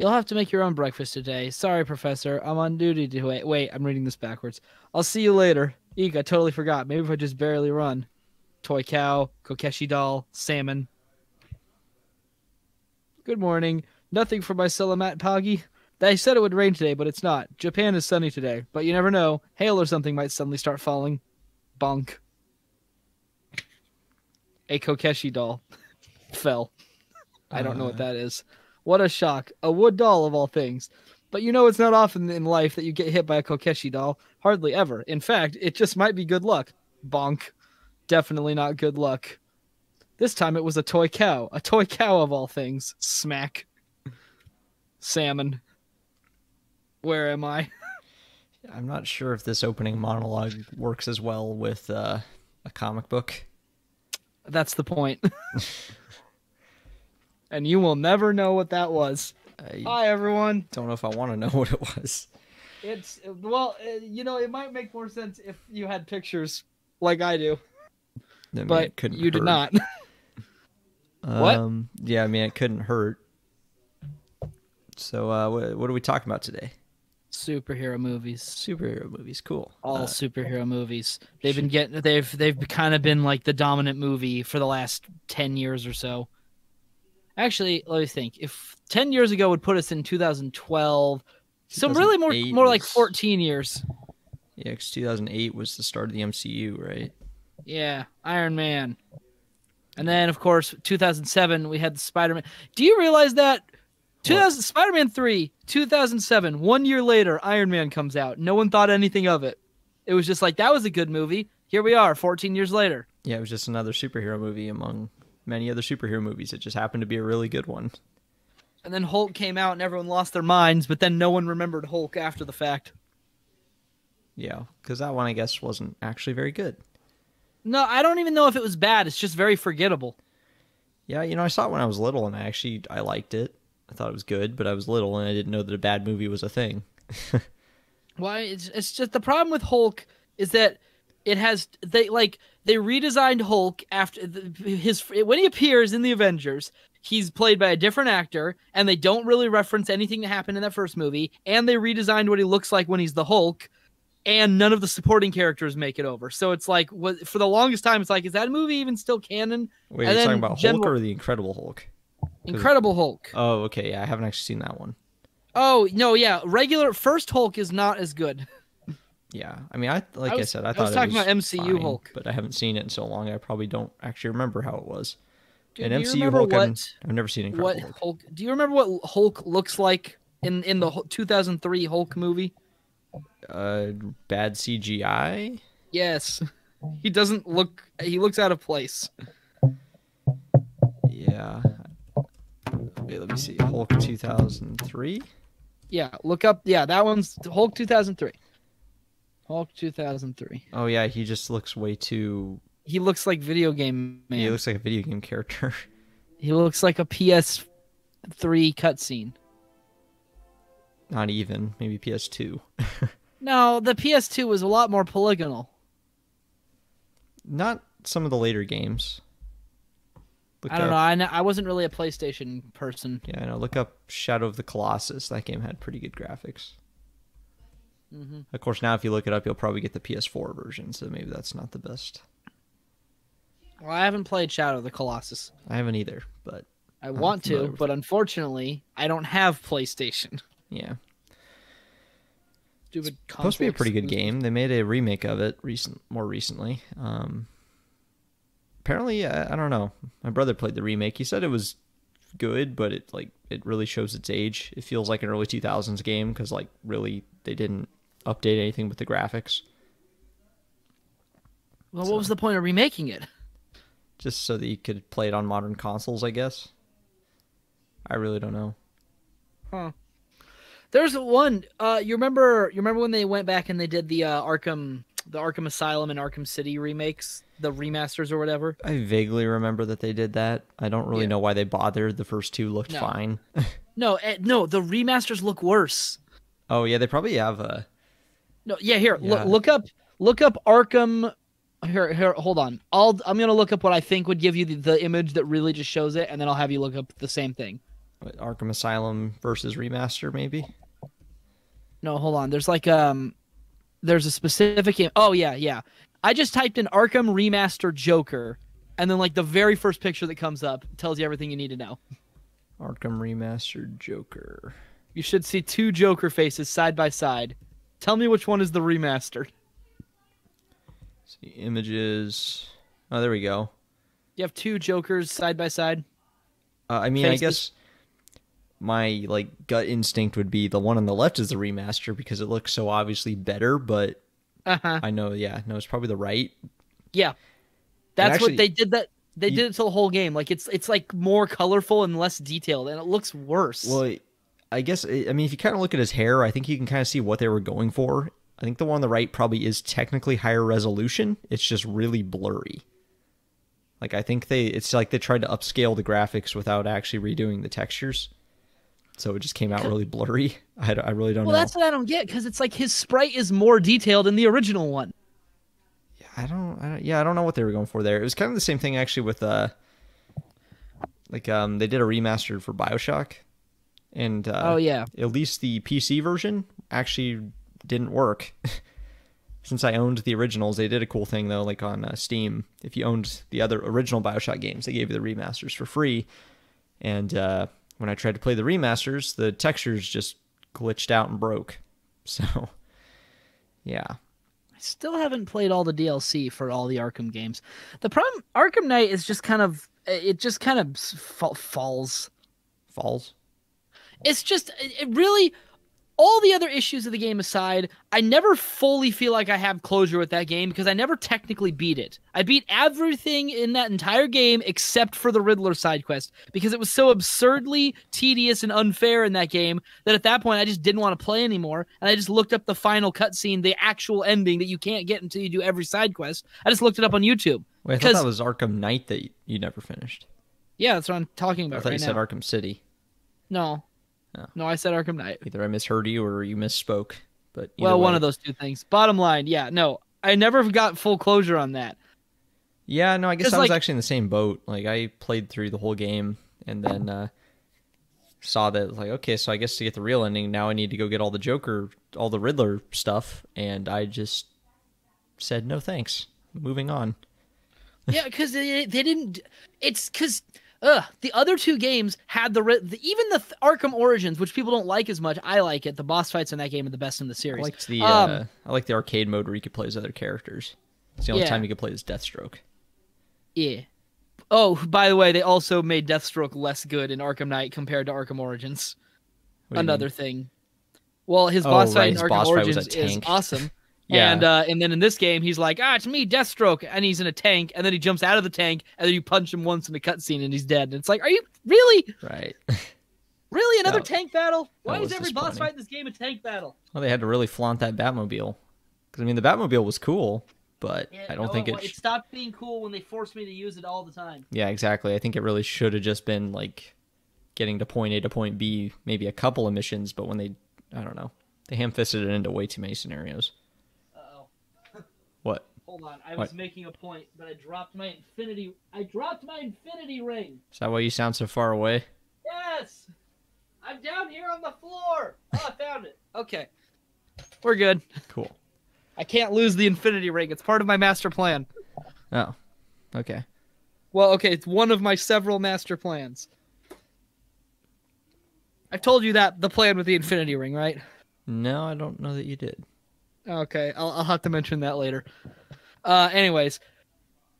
You'll have to make your own breakfast today. Sorry, Professor. I'm on duty to wait. Wait, I'm reading this backwards. I'll see you later. Eek, I totally forgot. Maybe if I just barely run. Toy cow, Kokeshi doll, salmon. Good morning. Nothing for my Selamat Pagi. They said it would rain today, but it's not. Japan is sunny today, but you never know. Hail or something might suddenly start falling. Bonk. A Kokeshi doll fell. I don't know what that is. What a shock. A wood doll of all things. But you know it's not often in life that you get hit by a Kokeshi doll. Hardly ever. In fact, it just might be good luck. Bonk. Definitely not good luck. This time it was a toy cow. A toy cow of all things. Smack. Salmon. Where am I? I'm not sure if this opening monologue works as well with a comic book. That's the point. And you will never know what that was. Hi, everyone. Don't know if I want to know what it was. Well, it might make more sense if you had pictures like I do. But you did not. What? Yeah, I mean, it couldn't hurt. So, what are we talking about today? Superhero movies. Superhero movies, cool. All superhero movies. They've kind of been like the dominant movie for the last 10 years or so. Actually, let me think. If 10 years ago would put us in 2012, so really more like 14 years. Yeah, because 2008 was the start of the MCU, right? Yeah, Iron Man. And then, of course, 2007, we had the Spider-Man. Do you realize that? Spider-Man 3, 2007, 1 year later, Iron Man comes out. No one thought anything of it. It was just like, that was a good movie. Here we are, 14 years later. Yeah, it was just another superhero movie among many other superhero movies. It just happened to be a really good one. And then Hulk came out and everyone lost their minds, but then no one remembered Hulk after the fact. Yeah, because that one, I guess, wasn't actually very good. No, I don't even know if it was bad. It's just very forgettable. Yeah, I saw it when I was little, and I liked it. I thought it was good, but I was little, and I didn't know that a bad movie was a thing. Well, it's just the problem with Hulk is that they redesigned Hulk after when he appears in the Avengers. He's played by a different actor, and they don't really reference anything that happened in that first movie. And they redesigned what he looks like when he's the Hulk, and none of the supporting characters make it over. So it's like, for the longest time, it's like, is that movie even still canon? Wait, you're talking about Hulk or the Incredible Hulk? Incredible Hulk. Oh, okay. Yeah, I haven't actually seen that one. Oh, no, yeah. Regular first Hulk is not as good. Yeah. I mean, I thought I was talking about MCU fine, Hulk. But I haven't seen it in so long, I probably don't actually remember how it was. Dude, and MCU Hulk, I've never seen Incredible Hulk. Do you remember what Hulk looks like in the 2003 Hulk movie? Bad CGI? Yes. He looks out of place. Yeah. Wait, let me see. Hulk 2003? Yeah, look up. Yeah, that one's Hulk 2003. Hulk 2003. Oh, yeah, he just looks way too... He looks like video game man. He looks like a video game character. He looks like a PS3 cutscene. Not even. Maybe PS2. No, the PS2 was a lot more polygonal. Not some of the later games. I don't know. I wasn't really a PlayStation person. Yeah, I know. Look up Shadow of the Colossus. That game had pretty good graphics. Mm-hmm. Of course, now if you look it up, you'll probably get the PS4 version, so maybe that's not the best. Well, I haven't played Shadow of the Colossus. I haven't either, but... I want to, but unfortunately, I don't have PlayStation. Yeah. Stupid it's supposed to be a pretty good game. They made a remake of it more recently. Apparently, I don't know. My brother played the remake. He said it was good, but it really shows its age. It feels like an early 2000s game because really they didn't update anything with the graphics. Well, what was the point of remaking it? Just so that you could play it on modern consoles, I guess. I really don't know. Huh. There's one. You remember when they went back and they did the Arkham Asylum and Arkham City remakes, the remasters or whatever? I vaguely remember that they did that. I don't really know why they bothered. The first two looked fine. No, the remasters look worse. Oh yeah, they probably have a. No, yeah. Here, look up Arkham. Here, hold on. I'm gonna look up what I think would give you the image that really just shows it, and then I'll have you look up the same thing. what, Arkham Asylum versus remaster, maybe. No, hold on. There's like there's a specific game. Oh yeah, yeah. I just typed in Arkham Remaster Joker, and then like the very first picture that comes up tells you everything you need to know. Arkham Remastered Joker. You should see two Joker faces side by side. Tell me which one is the remastered. See images. Oh, there we go. You have two Jokers side by side. I mean, faces. I guess my like gut instinct would be the one on the left is the remaster because it looks so obviously better, but I know, yeah, no, it's probably the right. Yeah, that's actually, what they did. They did it to the whole game. Like it's like more colorful and less detailed, and it looks worse. Well, I guess I mean if you kind of look at his hair, I think you can kind of see what they were going for. I think the one on the right probably is technically higher resolution. It's just really blurry. Like I think it's like they tried to upscale the graphics without actually redoing the textures. So it just came out really blurry. I really don't know. Well, that's what I don't get, because it's like his sprite is more detailed in the original one. Yeah, I don't know what they were going for there. It was kind of the same thing actually with they did a remastered for BioShock, and oh yeah, at least the PC version actually didn't work. Since I owned the originals, they did a cool thing though, like on Steam. If you owned the other original BioShock games, they gave you the remasters for free, and when I tried to play the remasters, the textures just glitched out and broke. So, yeah. I still haven't played all the DLC for all the Arkham games. The problem, Arkham Knight is just kind of, it just kind of falls. Falls? It's just, it really, all the other issues of the game aside, I never fully feel like I have closure with that game because I never technically beat it. I beat everything in that entire game except for the Riddler side quest because it was so absurdly tedious and unfair in that game that at that point I just didn't want to play anymore, and I just looked up the final cutscene, the actual ending that you can't get until you do every side quest. I just looked it up on YouTube. Wait, I thought that was Arkham Knight that you never finished. Yeah, that's what I'm talking about. I thought right you said now. Arkham City. No. Oh. No, I said Arkham Knight. Either I misheard you or you misspoke. But well, way. One of those two things. Bottom line, yeah, no, I never got full closure on that. Yeah, no, I guess I was like, actually in the same boat. Like I played through the whole game and then saw that like, okay, so I guess to get the real ending, now I need to go get all the Riddler stuff, and I just said no thanks. Moving on. Yeah, because they didn't. It's because the other two games had even the Arkham Origins, which people don't like as much. I like it. The boss fights in that game are the best in the series. I like the arcade mode where you could play as other characters. It's the only time you could play as Deathstroke. Yeah. Oh, by the way, they also made Deathstroke less good in Arkham Knight compared to Arkham Origins. Another thing. Well, his boss fight in Arkham Origins is awesome. Yeah. And then in this game, he's like, it's me, Deathstroke, and he's in a tank, and then he jumps out of the tank, and then you punch him once in a cutscene, and he's dead. And it's like, are you really? Right. Really? Another tank battle? Why is every boss fight in this game a tank battle? Well, they had to really flaunt that Batmobile. Because, I mean, the Batmobile was cool, but I don't think it stopped being cool when they forced me to use it all the time. Yeah, exactly. I think it really should have just been, like, getting to point A to point B, maybe a couple of missions, but when they, I don't know, they ham-fisted it into way too many scenarios. What? Hold on, I was making a point, but I dropped my infinity ring. Is that why you sound so far away? Yes! I'm down here on the floor! Oh, I found it. Okay. We're good. Cool. I can't lose the infinity ring. It's part of my master plan. Oh. Okay. Well, okay, it's one of my several master plans. I've told you that, the plan with the infinity ring, right? No, I don't know that you did. Okay, I'll have to mention that later. Anyways,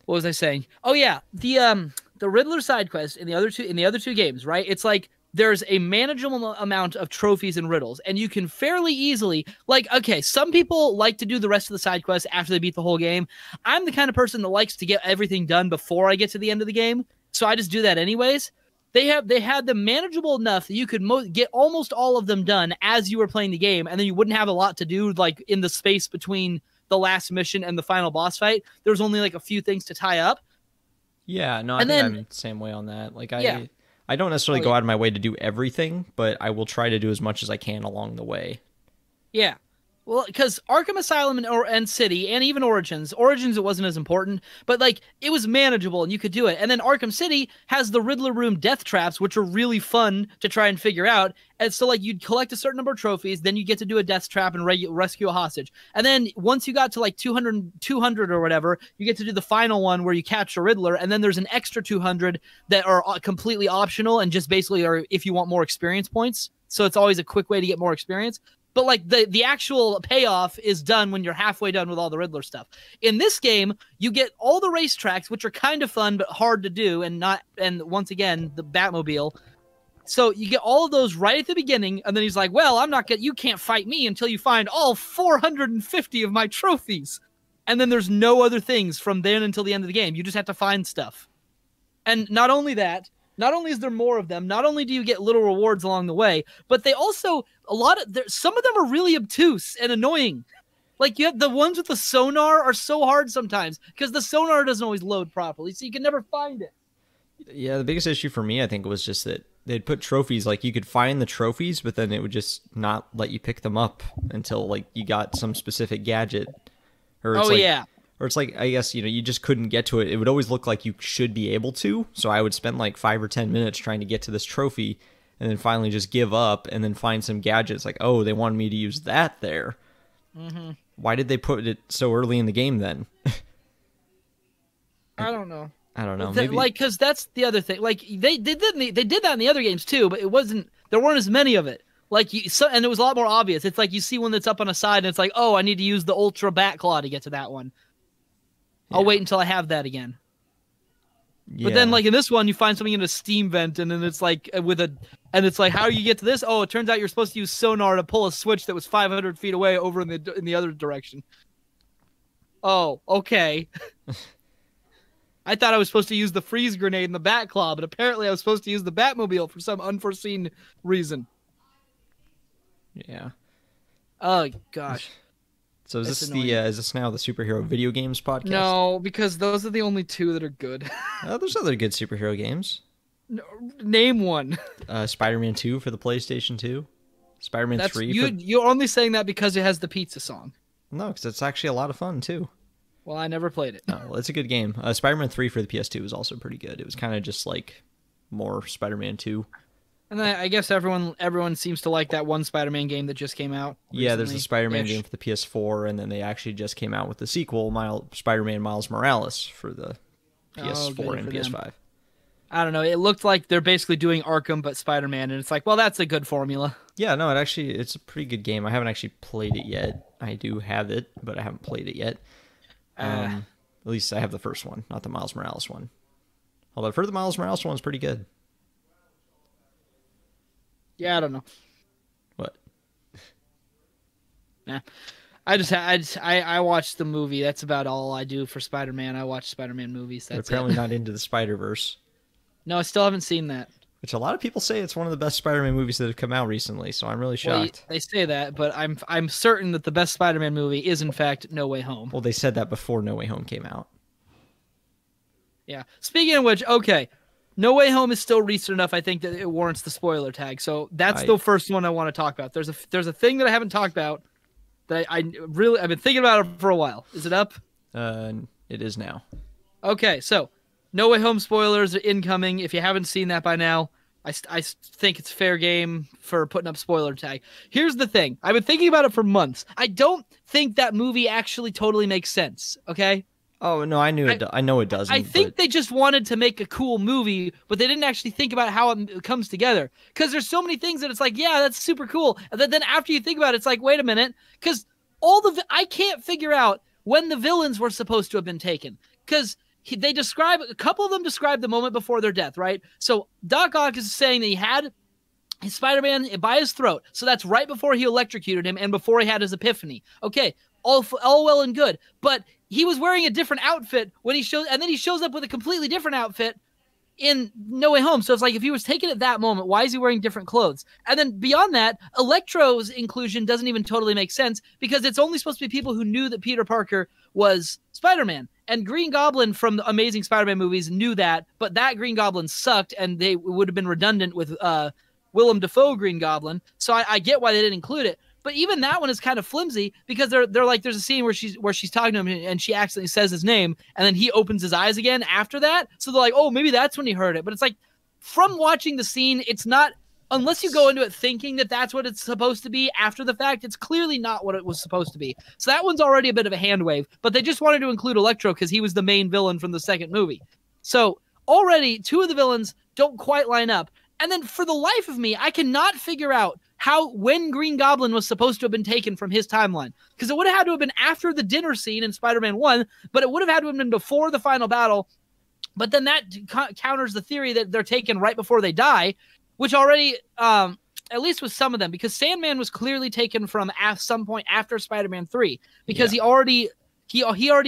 what was I saying? Oh yeah, the Riddler side quest in the other two games, right? It's like there's a manageable amount of trophies and riddles, and you can fairly easily, like, okay, some people like to do the rest of the side quests after they beat the whole game. I'm the kind of person that likes to get everything done before I get to the end of the game, so I just do that anyways. They had them manageable enough that you could get almost all of them done as you were playing the game, and then you wouldn't have a lot to do, like, in the space between the last mission and the final boss fight. There was only, like, a few things to tie up. Yeah, no, I think I'm the same way on that. Like, I don't necessarily go out of my way to do everything, but I will try to do as much as I can along the way. Yeah. Well, because Arkham Asylum and City, and even Origins it wasn't as important, but like it was manageable and you could do it. And then Arkham City has the Riddler Room death traps, which are really fun to try and figure out. And so like you'd collect a certain number of trophies, then you get to do a death trap and rescue a hostage. And then once you got to like 200 or whatever, you get to do the final one where you catch a Riddler. And then there's an extra 200 that are completely optional and just basically are if you want more experience points. So it's always a quick way to get more experience. But like the actual payoff is done when you're halfway done with all the Riddler stuff. In this game, you get all the racetracks, which are kind of fun but hard to do, and once again the Batmobile. So you get all of those right at the beginning, and then he's like, "Well, you can't fight me until you find all 450 of my trophies." And then there's no other things from then until the end of the game. You just have to find stuff. And not only that. Not only is there more of them, not only do you get little rewards along the way, but they also some of them are really obtuse and annoying. Like you have the ones with the sonar are so hard sometimes because the sonar doesn't always load properly, so you can never find it. Yeah, the biggest issue for me, I think, was just that they'd put trophies, like you could find the trophies, but then it would just not let you pick them up until like you got some specific gadget. Or it's yeah. Or it's like, I guess, you just couldn't get to it. It would always look like you should be able to. So I would spend like 5 or 10 minutes trying to get to this trophy and then finally just give up and then find some gadgets like, oh, they wanted me to use that there. Mm-hmm. Why did they put it so early in the game then? I don't know. Maybe because that's the other thing. Like they did that in the other games too, but there weren't as many of it. Like and it was a lot more obvious. It's like you see one that's up on a side and it's like, oh, I need to use the Ultra Bat Claw to get to that one. Yeah. I'll wait until I have that again. Yeah. But then, like in this one, you find something in a steam vent, and then it's like and it's like, how do you get to this? Oh, it turns out you're supposed to use sonar to pull a switch that was 500 feet away over in the other direction. Oh, okay. I thought I was supposed to use the freeze grenade and the bat claw, but apparently I was supposed to use the Batmobile for some unforeseen reason. Yeah. Oh gosh. So is this now the superhero video games podcast? No, because those are the only two that are good. There's other good superhero games. No, name one. Spider-Man 2 for the PlayStation 2. Spider-Man 3. You're only saying that because it has the pizza song. No, because it's actually a lot of fun too. Well, I never played it. Oh, well, it's a good game. Spider-Man 3 for the PS2 was also pretty good. It was kind of just like more Spider-Man 2. And I guess everyone seems to like that one Spider-Man game that just came out recently. Yeah, there's a Spider-Man game for the PS4, and then they actually just came out with the sequel, Spider-Man Miles Morales, for the PS4 and PS5. Them. I don't know. It looked like they're basically doing Arkham but Spider-Man, and it's like, well, that's a good formula. Yeah, no, it's a pretty good game. I haven't actually played it yet. I do have it, but I haven't played it yet. At least I have the first one, not the Miles Morales one. Although I've heard the Miles Morales one's pretty good. Yeah, I don't know. What? Nah. I watched the movie. That's about all I do for Spider-Man. I watch Spider-Man movies. That's apparently not into the Spider-Verse. No, I still haven't seen that. Which a lot of people say it's one of the best Spider-Man movies that have come out recently, so I'm really shocked. Well, they say that, but I'm certain that the best Spider-Man movie is, in fact, No Way Home. Well, they said that before No Way Home came out. Yeah. Speaking of which, okay, No Way Home is still recent enough, I think, that it warrants the spoiler tag. So that's the first one I want to talk about. There's a thing that I haven't talked about that I've been thinking about it for a while. Is it up? It is now. Okay, so No Way Home spoilers are incoming. If you haven't seen that by now, I think it's fair game for putting up spoiler tag. Here's the thing. I've been thinking about it for months. I don't think that movie actually totally makes sense, okay? Oh, no, I know it doesn't. I think they just wanted to make a cool movie, but they didn't actually think about how it comes together. Because there's so many things that it's like, yeah, that's super cool. And then after you think about it, it's like, wait a minute. Because I can't figure out when the villains were supposed to have been taken. Because a couple of them describe the moment before their death, right? So Doc Ock is saying that he had his Spider-Man by his throat. So that's right before he electrocuted him and before he had his epiphany. Okay, all well and good. But he was wearing a different outfit when and then he shows up with a completely different outfit in No Way Home. So it's like, if he was taken at that moment, why is he wearing different clothes? And then beyond that, Electro's inclusion doesn't even totally make sense because it's only supposed to be people who knew that Peter Parker was Spider-Man. And Green Goblin from the Amazing Spider-Man movies knew that, but that Green Goblin sucked, and they would have been redundant with Willem Dafoe Green Goblin. So I get why they didn't include it. But even that one is kind of flimsy because they're like, there's a scene where she's talking to him and she accidentally says his name and then he opens his eyes again after that. So they're like, oh, maybe that's when he heard it. But it's like, from watching the scene, it's not, unless you go into it thinking that that's what it's supposed to be after the fact, it's clearly not what it was supposed to be. So that one's already a bit of a hand wave, but they just wanted to include Electro because he was the main villain from the second movie. So already 2 of the villains don't quite line up. And then for the life of me, I cannot figure out when Green Goblin was supposed to have been taken from his timeline. Because it would have had to have been after the dinner scene in Spider-Man 1, but it would have had to have been before the final battle. But then that counters the theory that they're taken right before they die, which already, at least with some of them, because Sandman was clearly taken from at some point after Spider-Man 3, because he already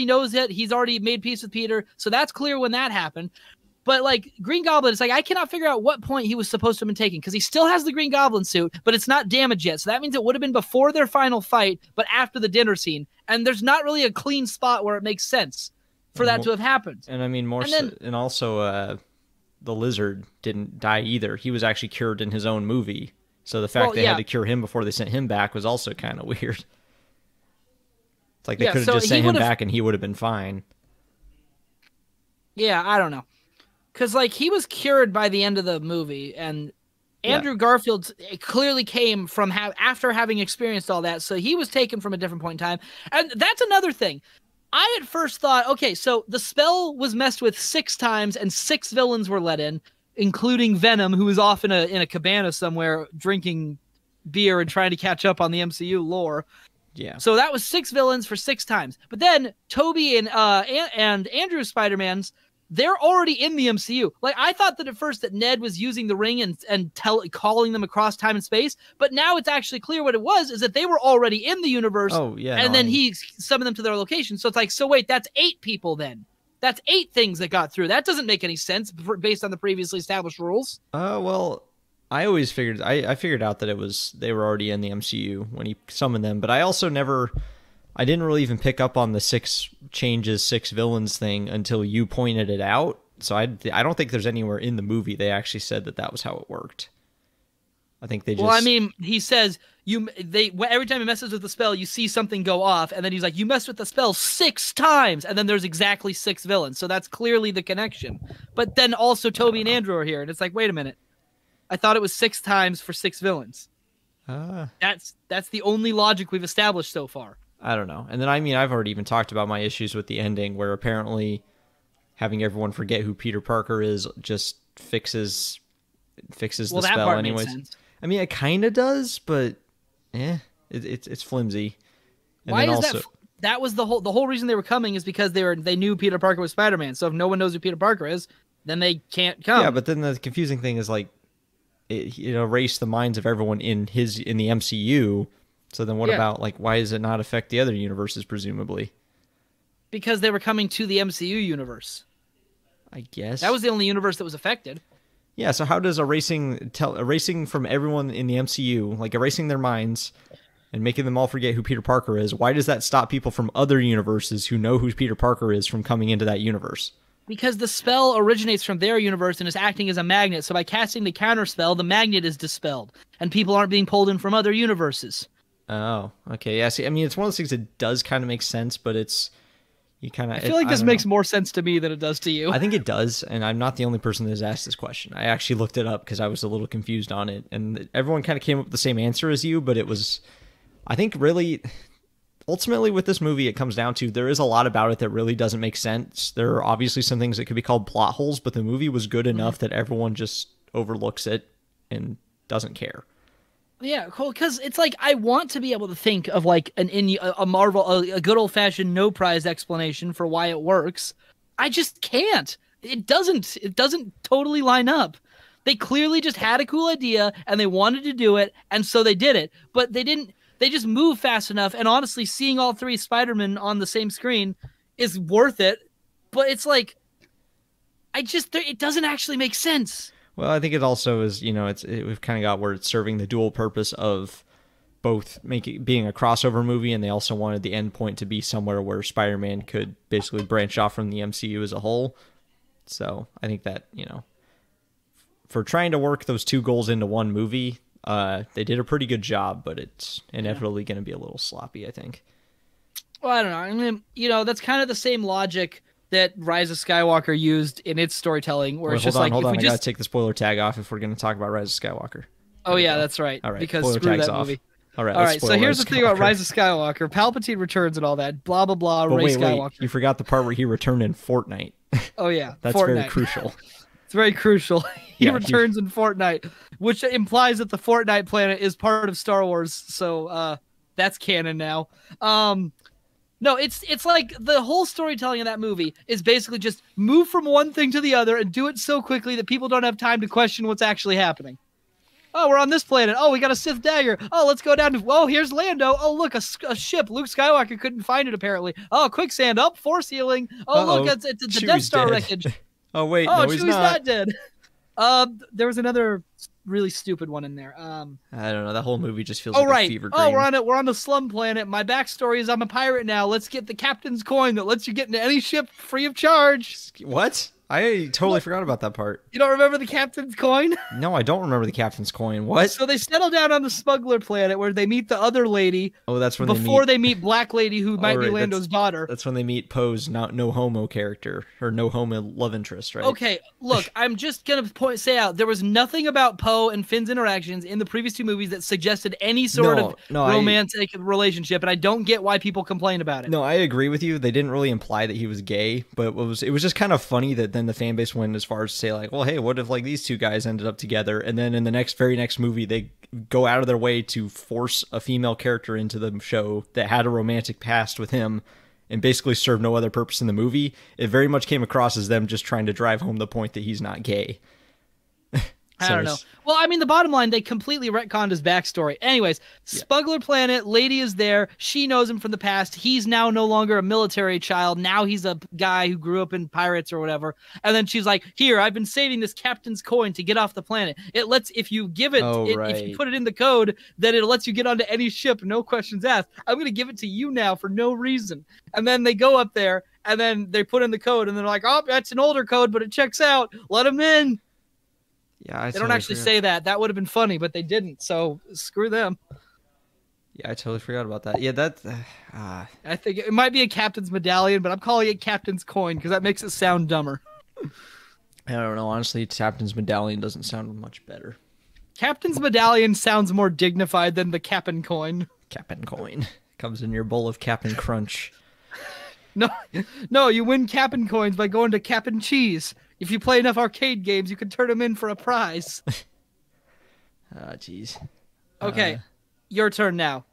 knows it. He's already made peace with Peter. So that's clear when that happened. But like Green Goblin, it's like I cannot figure out what point he was supposed to have been taken because he still has the Green Goblin suit, but it's not damaged yet. So that means it would have been before their final fight, but after the dinner scene. And there's not really a clean spot where it makes sense for that to have happened. And I mean, also the Lizard didn't die either. He was actually cured in his own movie. So the fact they had to cure him before they sent him back was also kind of weird. It's like they could have just sent him back and he would have been fine. Yeah, I don't know. Because, like, he was cured by the end of the movie, and Andrew Garfield clearly came from after having experienced all that, so he was taken from a different point in time. And that's another thing. I at first thought, okay, so the spell was messed with 6 times, and 6 villains were let in, including Venom, who was off in a cabana somewhere drinking beer and trying to catch up on the MCU lore. Yeah. So that was 6 villains for 6 times. But then Toby and Andrew's Spider-Mans, they're already in the MCU. Like, I thought that at first that Ned was using the ring and calling them across time and space, but now it's actually clear what it was is that they were already in the universe. Oh, yeah. And then he summoned them to their location. So it's like, so wait, that's 8 people then. That's 8 things that got through. That doesn't make any sense based on the previously established rules. Well, I always figured, I figured out that they were already in the MCU when he summoned them, but I also I didn't really even pick up on the 6 changes, 6 villains thing until you pointed it out. So I don't think there's anywhere in the movie they actually said that was how it worked. I think they just... Well, I mean, he says every time he messes with the spell, you see something go off, and then he's like, you messed with the spell 6 times, and then there's exactly 6 villains. So that's clearly the connection. But then also Toby and Andrew are here, and it's like, wait a minute. I thought it was 6 times for 6 villains. That's the only logic we've established so far. I don't know. And then, I mean, I've already even talked about my issues with the ending, where apparently having everyone forget who Peter Parker is just fixes the spell anyways. I mean, it kind of does, but it's flimsy. And why is that? That was the whole reason they were coming is because they knew Peter Parker was Spider-Man. So if no one knows who Peter Parker is, then they can't come. Yeah, but then the confusing thing is like it erased the minds of everyone in the MCU. So then what about, like, why does it not affect the other universes, presumably? Because they were coming to the MCU universe. I guess. That was the only universe that was affected. Yeah, so how does erasing from everyone in the MCU, like erasing their minds and making them all forget who Peter Parker is, why does that stop people from other universes who know who Peter Parker is from coming into that universe? Because the spell originates from their universe and is acting as a magnet, so by casting the counterspell, the magnet is dispelled, and people aren't being pulled in from other universes. Oh, okay. Yeah, see, I mean, it's one of those things that does kind of make sense, but I feel like this makes more sense to me than it does to you. I think it does, and I'm not the only person that has asked this question. I actually looked it up because I was a little confused on it, and everyone kind of came up with the same answer as you, but it was, I think, really, ultimately with this movie, it comes down to there is a lot about it that really doesn't make sense. There are obviously some things that could be called plot holes, but the movie was good enough that everyone just overlooks it and doesn't care. Yeah, cool. Because it's like I want to be able to think of like a good old fashioned no prize explanation for why it works. I just can't. It doesn't totally line up. They clearly just had a cool idea and they wanted to do it, and so they did it. But they didn't. They just moved fast enough. And honestly, seeing all 3 Spider-Men on the same screen is worth it. But it's like, it doesn't actually make sense. Well, I think it also is, we've kind of got where it's serving the dual purpose of both being a crossover movie, and they also wanted the end point to be somewhere where Spider-Man could basically branch off from the MCU as a whole. So I think that, for trying to work those 2 goals into one movie, They did a pretty good job, but it's inevitably going to be a little sloppy, I think. Well, I don't know. I mean, that's kind of the same logic that Rise of Skywalker used in its storytelling, where it's just like, hold if on, we I just... gotta take the spoiler tag off if we're going to talk about Rise of Skywalker. Oh yeah, that's right. All right, because spoiler screw tags that off. movie. All right, All right. So here's the thing about Rise of Skywalker: Palpatine returns and all that. Blah blah blah. But Rey wait, Skywalker. you forgot the part where he returned in Fortnite. Oh yeah, that's Fortnite. very crucial. It's very crucial. He returns in Fortnite, which implies that the Fortnite planet is part of Star Wars. So that's canon now. No, it's like the whole storytelling of that movie is basically just move from one thing to the other and do it so quickly that people don't have time to question what's actually happening. Oh, we're on this planet. Oh, we got a Sith dagger. Oh, let's go down to... Oh, here's Lando. Oh, look, a ship. Luke Skywalker couldn't find it, apparently. Oh, quicksand. Up, force healing. Oh, look, it's the Death Star wreckage. Oh, wait, no, he's Chewie's not dead. There was another really stupid one in there. I don't know. That whole movie just feels like a fever dream. Oh, we're on the slum planet. My backstory is I'm a pirate now. Let's get the captain's coin that lets you get into any ship free of charge. What? I totally forgot about that part. You don't remember the captain's coin? No, I don't remember the captain's coin. What? So they settle down on the smuggler planet where they meet the other lady. Oh, that's when before they meet Black Lady, who might be Lando's daughter. That's when they meet Poe's no homo character, or no homo love interest, right? Okay, look, I'm just gonna say out there was nothing about Poe and Finn's interactions in the previous two movies that suggested any sort of romantic relationship, and I don't get why people complain about it. No, I agree with you. They didn't really imply that he was gay, but it was just kind of funny that then the fan base went as far as to say like, well, hey, what if like these two guys ended up together, and then in the very next movie they go out of their way to force a female character into the show that had a romantic past with him and basically served no other purpose in the movie. It very much came across as them just trying to drive home the point that he's not gay. I don't know. Well, I mean, the bottom line, they completely retconned his backstory. Anyways, Smuggler Planet, Lady is there. She knows him from the past. He's now no longer a military child. Now he's a guy who grew up in pirates or whatever. And then she's like, here, I've been saving this captain's coin to get off the planet. It lets, if you give it, if you put it in the code, then it lets you get onto any ship, no questions asked. I'm going to give it to you now for no reason. And then they go up there, and then they put in the code, and they're like, oh, that's an older code, but it checks out. Let him in. Yeah, they don't actually say that. That would have been funny, but they didn't. So screw them. Yeah, I totally forgot about that. Yeah, that. I think it might be a captain's medallion, but I'm calling it captain's coin because that makes it sound dumber. I don't know. Honestly, captain's medallion doesn't sound much better. Captain's medallion sounds more dignified than the Cap'n coin. Cap'n coin comes in your bowl of Cap'n Crunch. No, you win Cap'n coins by going to Cap'n Cheese. If you play enough arcade games, you can turn them in for a prize. Jeez. Okay, your turn now.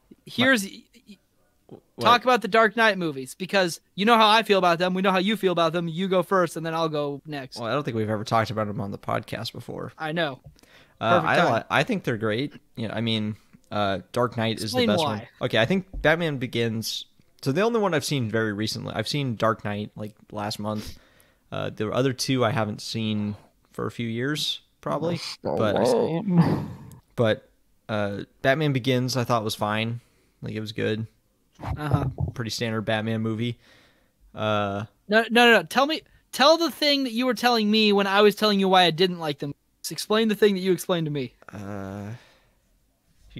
Talk about the Dark Knight movies, because you know how I feel about them. We know how you feel about them. You go first, and then I'll go next. Well, I don't think we've ever talked about them on the podcast before. I know. I think they're great. I mean, Dark Knight is the best one. Okay, I think Batman Begins. So the only one I've seen very recently, I've seen Dark Knight like last month. The other two I haven't seen for a few years, probably. But Batman Begins I thought was fine. Like, it was good. Pretty standard Batman movie. No. Tell the thing that you were telling me when I was telling you why I didn't like them. Just explain the thing that you explained to me. You're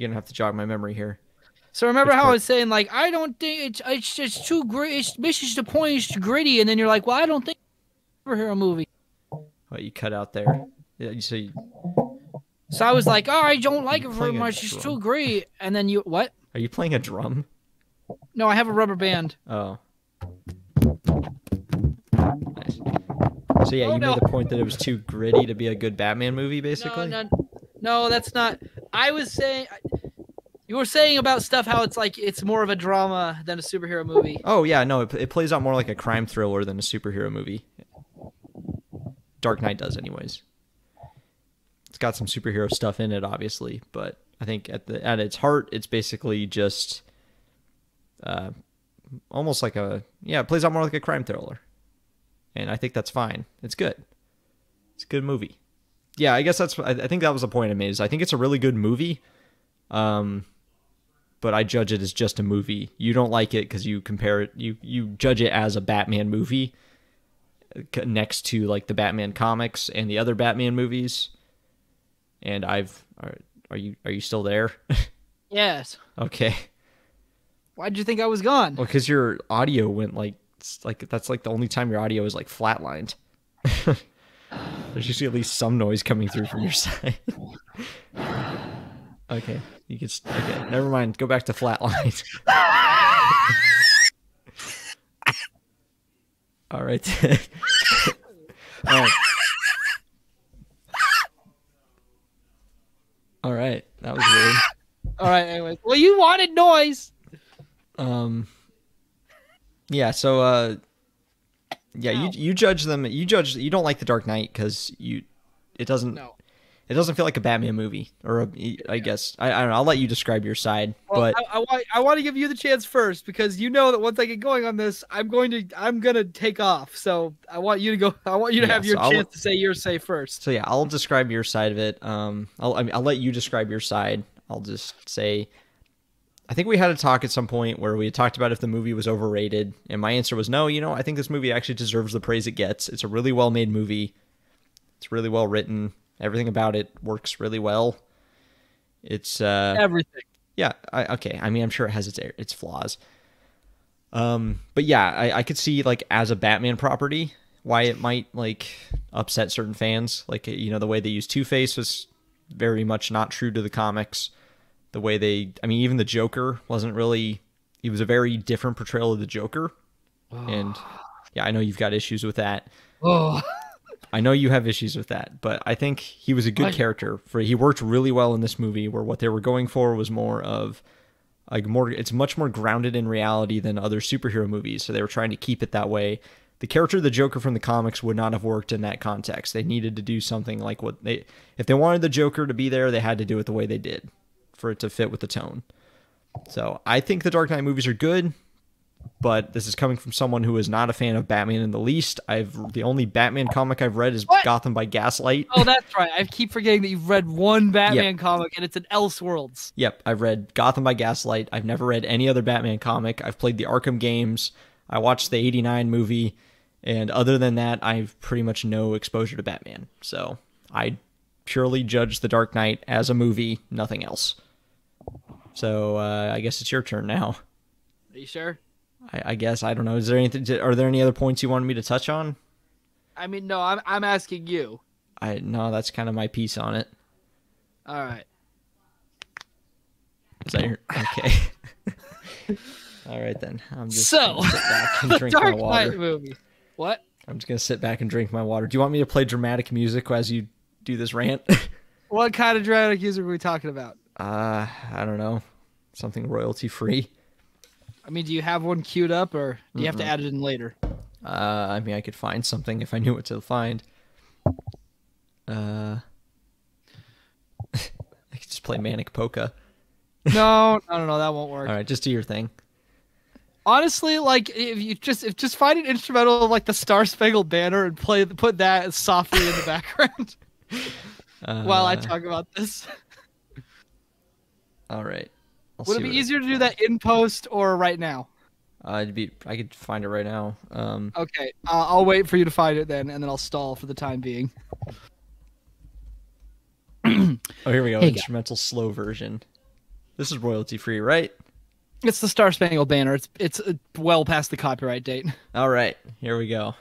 gonna have to jog my memory here. So remember how I was saying, like, I don't think it's just too gritty. It's missions to point, it's gritty, and then you're like, well, I don't think it's a superhero movie. What, you cut out there? Yeah, you say. So I was like, oh, I don't like it very much. It's too gritty. And then you what? Are you playing a drum? No, I have a rubber band. Oh. Nice. So yeah, made the point that it was too gritty to be a good Batman movie, basically. No, that's not. I was saying. You were saying about stuff how it's like it's more of a drama than a superhero movie. Oh yeah, no, it plays out more like a crime thriller than a superhero movie. Dark Knight does, anyways. It's got some superhero stuff in it, obviously, but I think at its heart, it's basically just almost like it plays out more like a crime thriller, and I think that's fine. It's good. It's a good movie. Yeah, I guess I think that was the point I made. Is I think it's a really good movie. But I judge it as just a movie. You don't like it because you compare it, you judge it as a Batman movie next to like the Batman comics and the other Batman movies. And Are you still there? Yes. Okay. Why'd you think I was gone? Well, because your audio went that's like the only time your audio is like flatlined. There's usually at least some noise coming through from your side. Okay, okay. Never mind. Go back to flatline. All right. All right. All right. That was weird. All right. Anyway, well, you wanted noise. Yeah. So. Yeah. No. You judge them. You don't like the Dark Knight because it doesn't. No. It doesn't feel like a Batman movie, I guess. I don't know. I'll let you describe your side. Well, but I want to give you the chance first because you know that once I get going on this, I'm gonna take off. So I want you to go. I want you to have your chance to say your say first. So yeah, I'll describe your side of it. I'll let you describe your side. I'll just say, I think we had a talk at some point where we had talked about if the movie was overrated, and my answer was no. I think this movie actually deserves the praise it gets. It's a really well made movie. It's really well written. Everything about it works really well. It's everything. Yeah. Okay. I mean, I'm sure it has its flaws. But yeah, I could see like as a Batman property why it might like upset certain fans. Like the way they use Two-Face was very much not true to the comics. The way even the Joker wasn't really. He was a very different portrayal of the Joker, and yeah, I know you've got issues with that. Oh. I know you have issues with that, but I think he was a good character. He worked really well in this movie, where what they were going for was more of it's much more grounded in reality than other superhero movies. So they were trying to keep it that way. The character of the Joker from the comics would not have worked in that context. They needed to do something like if they wanted the Joker to be there, they had to do it the way they did for it to fit with the tone. So I think the Dark Knight movies are good. But this is coming from someone who is not a fan of Batman in the least. The only Batman comic I've read is Gotham by Gaslight. Oh, that's right. I keep forgetting that you've read one Batman comic, and it's an Elseworlds. Yep, I've read Gotham by Gaslight. I've never read any other Batman comic. I've played the Arkham games. I watched the '89 movie, and other than that, I've pretty much no exposure to Batman. So I purely judge The Dark Knight as a movie, nothing else. So I guess it's your turn now. Are you sure? I guess. I don't know. Are there any other points you wanted me to touch on? I mean, no, I'm asking you. No, that's kind of my piece on it. All right. Is that your... Okay. All right, then. I'm just gonna sit back and the drink Dark my water. Knight movie. What? I'm just going to sit back and drink my water. Do you want me to play dramatic music as you do this rant? What kind of dramatic music are we talking about? I don't know. Something royalty-free. I mean, do you have one queued up, or do you have to add it in later? I mean, I could find something if I knew what to find. I could just play Manic Polka. No, that won't work. All right, just do your thing. Honestly, like if just find an instrumental of like the Star Spangled Banner and put that softly in the background while I talk about this. All right. Would it be easier to do that in post or right now? I could find it right now. Okay, I'll wait for you to find it then, and then I'll stall for the time being. Oh, here we go. Instrumental slow version. This is royalty free, right? It's the Star Spangled Banner. It's well past the copyright date. All right, here we go.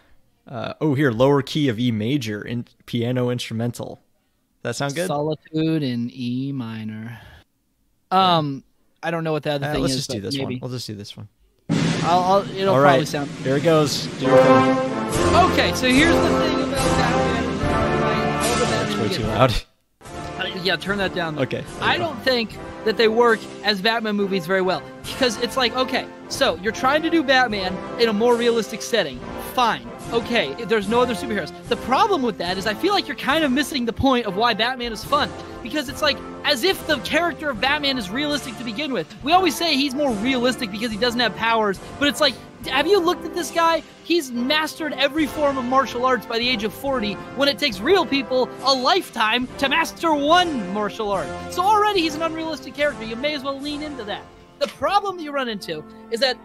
Here, lower key of E major in piano instrumental. That sound good? Solitude in E minor. I don't know what that other thing let's is. Just do this maybe. one. We'll just do this one. It'll All probably right. sound. Here it goes. Do your thing. Okay, so here's the thing about Batman and Dark Knight. It's way too loud. Yeah, turn that down. Though. Okay. I don't think that they work as Batman movies very well because it's like, okay, so you're trying to do Batman in a more realistic setting. Fine. Okay, there's no other superheroes. The problem with that is I feel like you're kind of missing the point of why Batman is fun. Because it's like, as if the character of Batman is realistic to begin with. We always say he's more realistic because he doesn't have powers, but it's like, have you looked at this guy? He's mastered every form of martial arts by the age of 40, when it takes real people a lifetime to master one martial art. So already he's an unrealistic character. You may as well lean into that. The problem that you run into is that,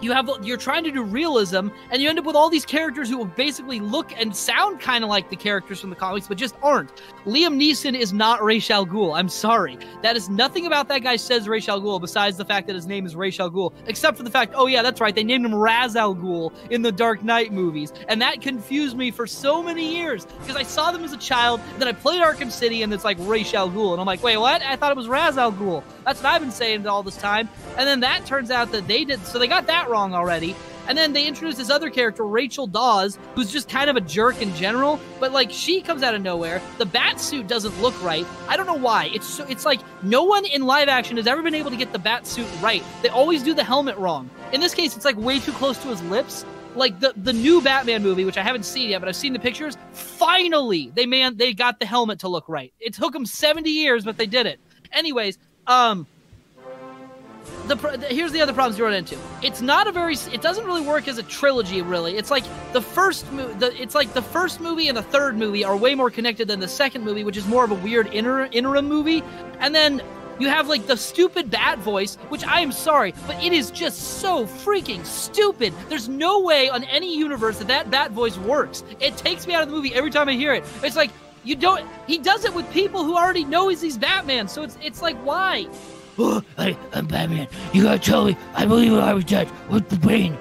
you're trying to do realism, and you end up with all these characters who basically look and sound kind of like the characters from the comics, but just aren't. Liam Neeson is not Ra's al Ghul. I'm sorry. That is nothing about that guy says Ra's al Ghul besides the fact that his name is Ra's al Ghul, except for the fact, oh yeah, that's right, they named him Ra's al Ghul in the Dark Knight movies, and that confused me for so many years, because I saw them as a child, and then I played Arkham City, and it's like Ra's al Ghul, and I'm like, wait, what? I thought it was Ra's al Ghul. That's what I've been saying all this time. And then that turns out that they did, so they got that wrong already. And then they introduced this other character, Rachel Dawes, who's just kind of a jerk in general, but like she comes out of nowhere. The bat suit doesn't look right. I don't know why. It's like no one in live action has ever been able to get the bat suit right. They always do the helmet wrong. In this case, it's like way too close to his lips. Like the new Batman movie, which I haven't seen yet, but I've seen the pictures. Finally, they got the helmet to look right. It took them 70 years, but they did it. Anyways, here's the other problems you run into. It doesn't really work as a trilogy, really. It's like the first movie and the third movie are way more connected than the second movie, which is more of a weird interim movie. And then you have like the stupid bat voice, which I am sorry, but it is just so freaking stupid. There's no way on any universe that bat voice works. It takes me out of the movie every time I hear it. It's like he does it with people who already know he's Batman, so it's like, why? Oh, I'm Batman. You gotta tell me. I believe I was dead. With the Bane.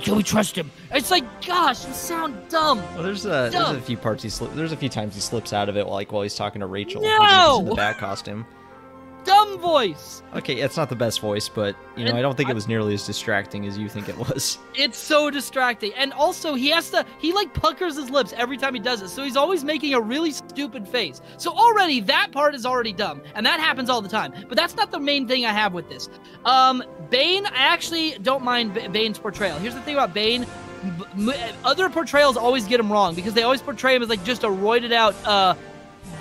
Can we trust him? It's like, gosh, you sound dumb. Well, there's a few parts there's a few times he slips out of it while he's talking to Rachel. No! He's in the bat costume. Dumb voice. Okay, it's not the best voice, but I don't think it was nearly as distracting as you think it was. It's so distracting, and also he like puckers his lips every time he does it, so he's always making a really stupid face. So already that part is already dumb, and that happens all the time. But that's not the main thing I have with this. Bane, I actually don't mind Bane's portrayal. Here's the thing about Bane. Other portrayals always get him wrong because they always portray him as like just a roided out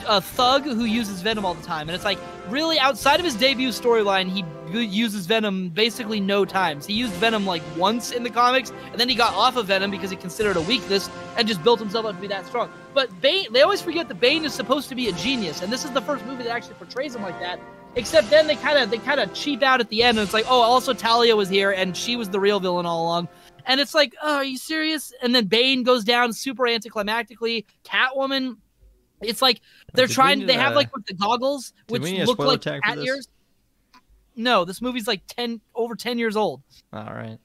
a thug who uses Venom all the time, and it's like, really, outside of his debut storyline, he uses Venom basically no times. He used Venom like once in the comics, and then he got off of Venom because he considered it a weakness and just built himself up to be that strong. But Bane, they always forget that Bane is supposed to be a genius, and this is the first movie that actually portrays him like that. Except then they kind of cheap out at the end, and it's like, oh, also Talia was here, and she was the real villain all along. And it's like, oh, are you serious? And then Bane goes down super anticlimactically. Catwoman. It's like they're trying. They have like the goggles, which look like cat ears. No, this movie's like over 10 years old. All right.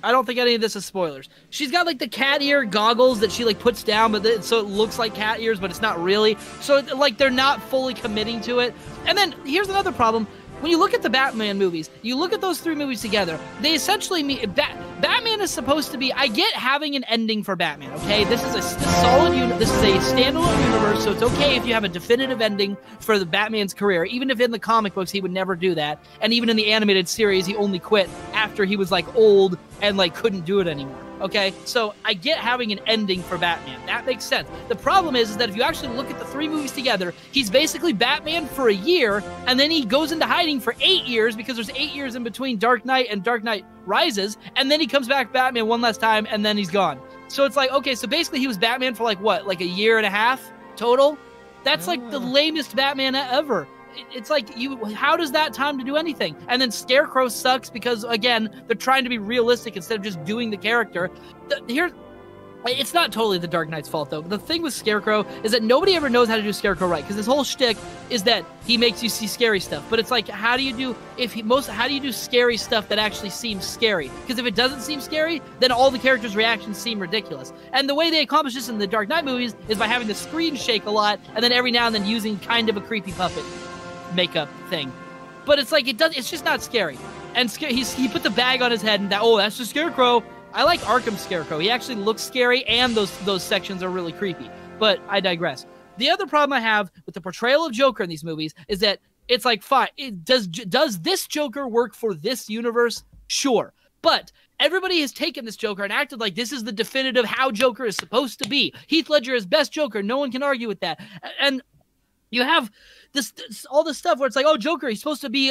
I don't think any of this is spoilers. She's got like the cat ear goggles that she like puts down, but so it looks like cat ears, but it's not really. So like they're not fully committing to it. And then here's another problem. When you look at the Batman movies, you look at those three movies together, they essentially mean Batman is supposed to be, I get having an ending for Batman, okay? This is a solid unit, this is a standalone universe, so it's okay if you have a definitive ending for the Batman's career, even if in the comic books he would never do that, and even in the animated series he only quit after he was like old and like couldn't do it anymore. Okay, so I get having an ending for Batman. That makes sense. The problem is that if you actually look at the three movies together, he's basically Batman for a year, and then he goes into hiding for 8 years because there's 8 years in between Dark Knight and Dark Knight Rises, and then he comes back Batman one last time, and then he's gone. So it's like, okay, so basically he was Batman for like what, like a year and a half total? That's like the lamest Batman ever. It's like, how does that time to do anything? And then Scarecrow sucks because, again, they're trying to be realistic instead of just doing the character. It's not totally the Dark Knight's fault, though. The thing with Scarecrow is that nobody ever knows how to do Scarecrow right, because his whole shtick is that he makes you see scary stuff. But it's like, how do you do scary stuff that actually seems scary? Because if it doesn't seem scary, then all the characters' reactions seem ridiculous. And the way they accomplish this in the Dark Knight movies is by having the screen shake a lot, and then every now and then using kind of a creepy puppet makeup thing. But it's like, it's just not scary. And he put the bag on his head and that's the Scarecrow. I like Arkham's Scarecrow. He actually looks scary, and those sections are really creepy. But I digress. The other problem I have with the portrayal of Joker in these movies is that it's like, fine, does this Joker work for this universe? Sure. But everybody has taken this Joker and acted like this is the definitive how Joker is supposed to be. Heath Ledger is best Joker. No one can argue with that. And you have all this stuff where it's like, oh, Joker, he's supposed to be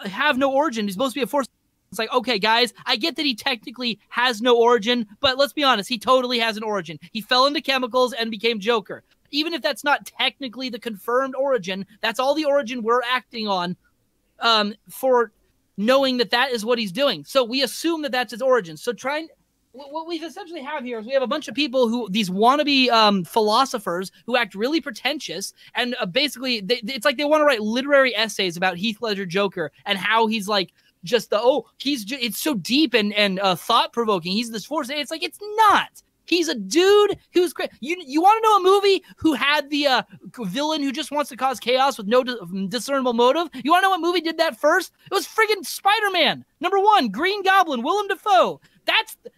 have no origin. He's supposed to be a force. It's like, okay, guys, I get that he technically has no origin, but let's be honest, he totally has an origin. He fell into chemicals and became Joker. Even if that's not technically the confirmed origin, that's all the origin we're acting on for knowing that that is what he's doing. So we assume that that's his origin. So what we essentially have here is we have a bunch of people who, these wannabe philosophers who act really pretentious, and basically it's like they want to write literary essays about Heath Ledger Joker and how he's like just it's so deep and thought provoking. He's this force. It's like, it's not. He's a dude who's great. You want to know a movie who had the villain who just wants to cause chaos with no discernible motive? You want to know what movie did that first? It was friggin' Spider-Man. #1, Green Goblin, Willem Dafoe.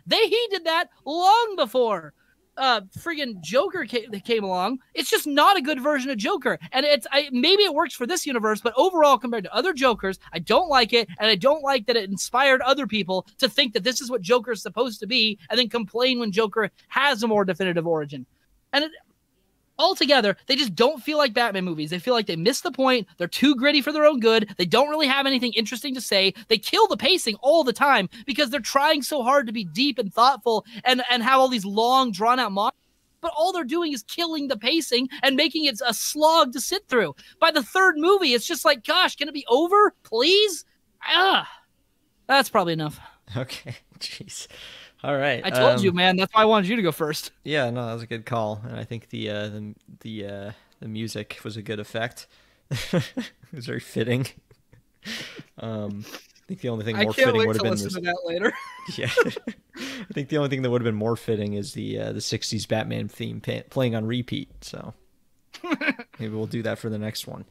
He did that long before friggin' Joker came along. It's just not a good version of Joker. And maybe it works for this universe, but overall, compared to other Jokers, I don't like it. And I don't like that it inspired other people to think that this is what Joker is supposed to be and then complain when Joker has a more definitive origin. And altogether, they just don't feel like Batman movies. They feel like they missed the point. They're too gritty for their own good. They don't really have anything interesting to say. They kill the pacing all the time because they're trying so hard to be deep and thoughtful and have all these long, drawn-out monologues. But all they're doing is killing the pacing and making it a slog to sit through. By the third movie, it's just like, gosh, can it be over? Please? That's probably enough. Okay, jeez. All right. I told you, man. That's why I wanted you to go first. Yeah, no, that was a good call, and I think the music was a good effect. It was very fitting. I think the only thing more fitting would have been listen to that later. Yeah, I think the only thing that would have been more fitting is the '60s Batman theme playing on repeat. So maybe we'll do that for the next one.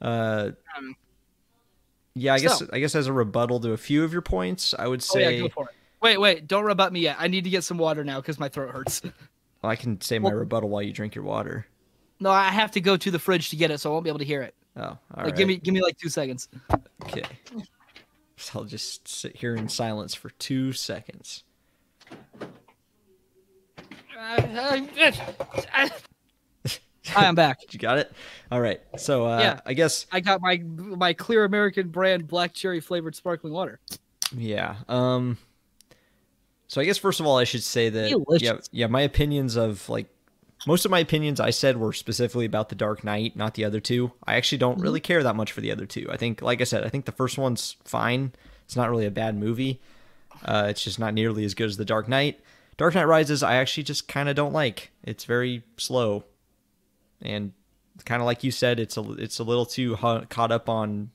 Yeah, I guess as a rebuttal to a few of your points, I would say. Oh, yeah, go for it. Wait, don't rebut me yet. I need to get some water now because my throat hurts. Well, I can say my rebuttal while you drink your water. No, I have to go to the fridge to get it, so I won't be able to hear it. Oh, all right. right. Give me like 2 seconds. Okay. So I'll just sit here in silence for 2 seconds. I'm back. You got it? All right. So yeah. I guess I got my Clear American brand black cherry flavored sparkling water. Yeah. So I guess first of all I should say that delicious. yeah, my opinions of most of my opinions I said were specifically about the Dark Knight, not the other two. I actually don't really care that much for the other two. I think, like I said, I think the first one's fine. It's not really a bad movie. It's just not nearly as good as the Dark Knight. Dark Knight Rises I actually just kind of don't like. It's very slow. And kind of like you said, it's a little too caught up on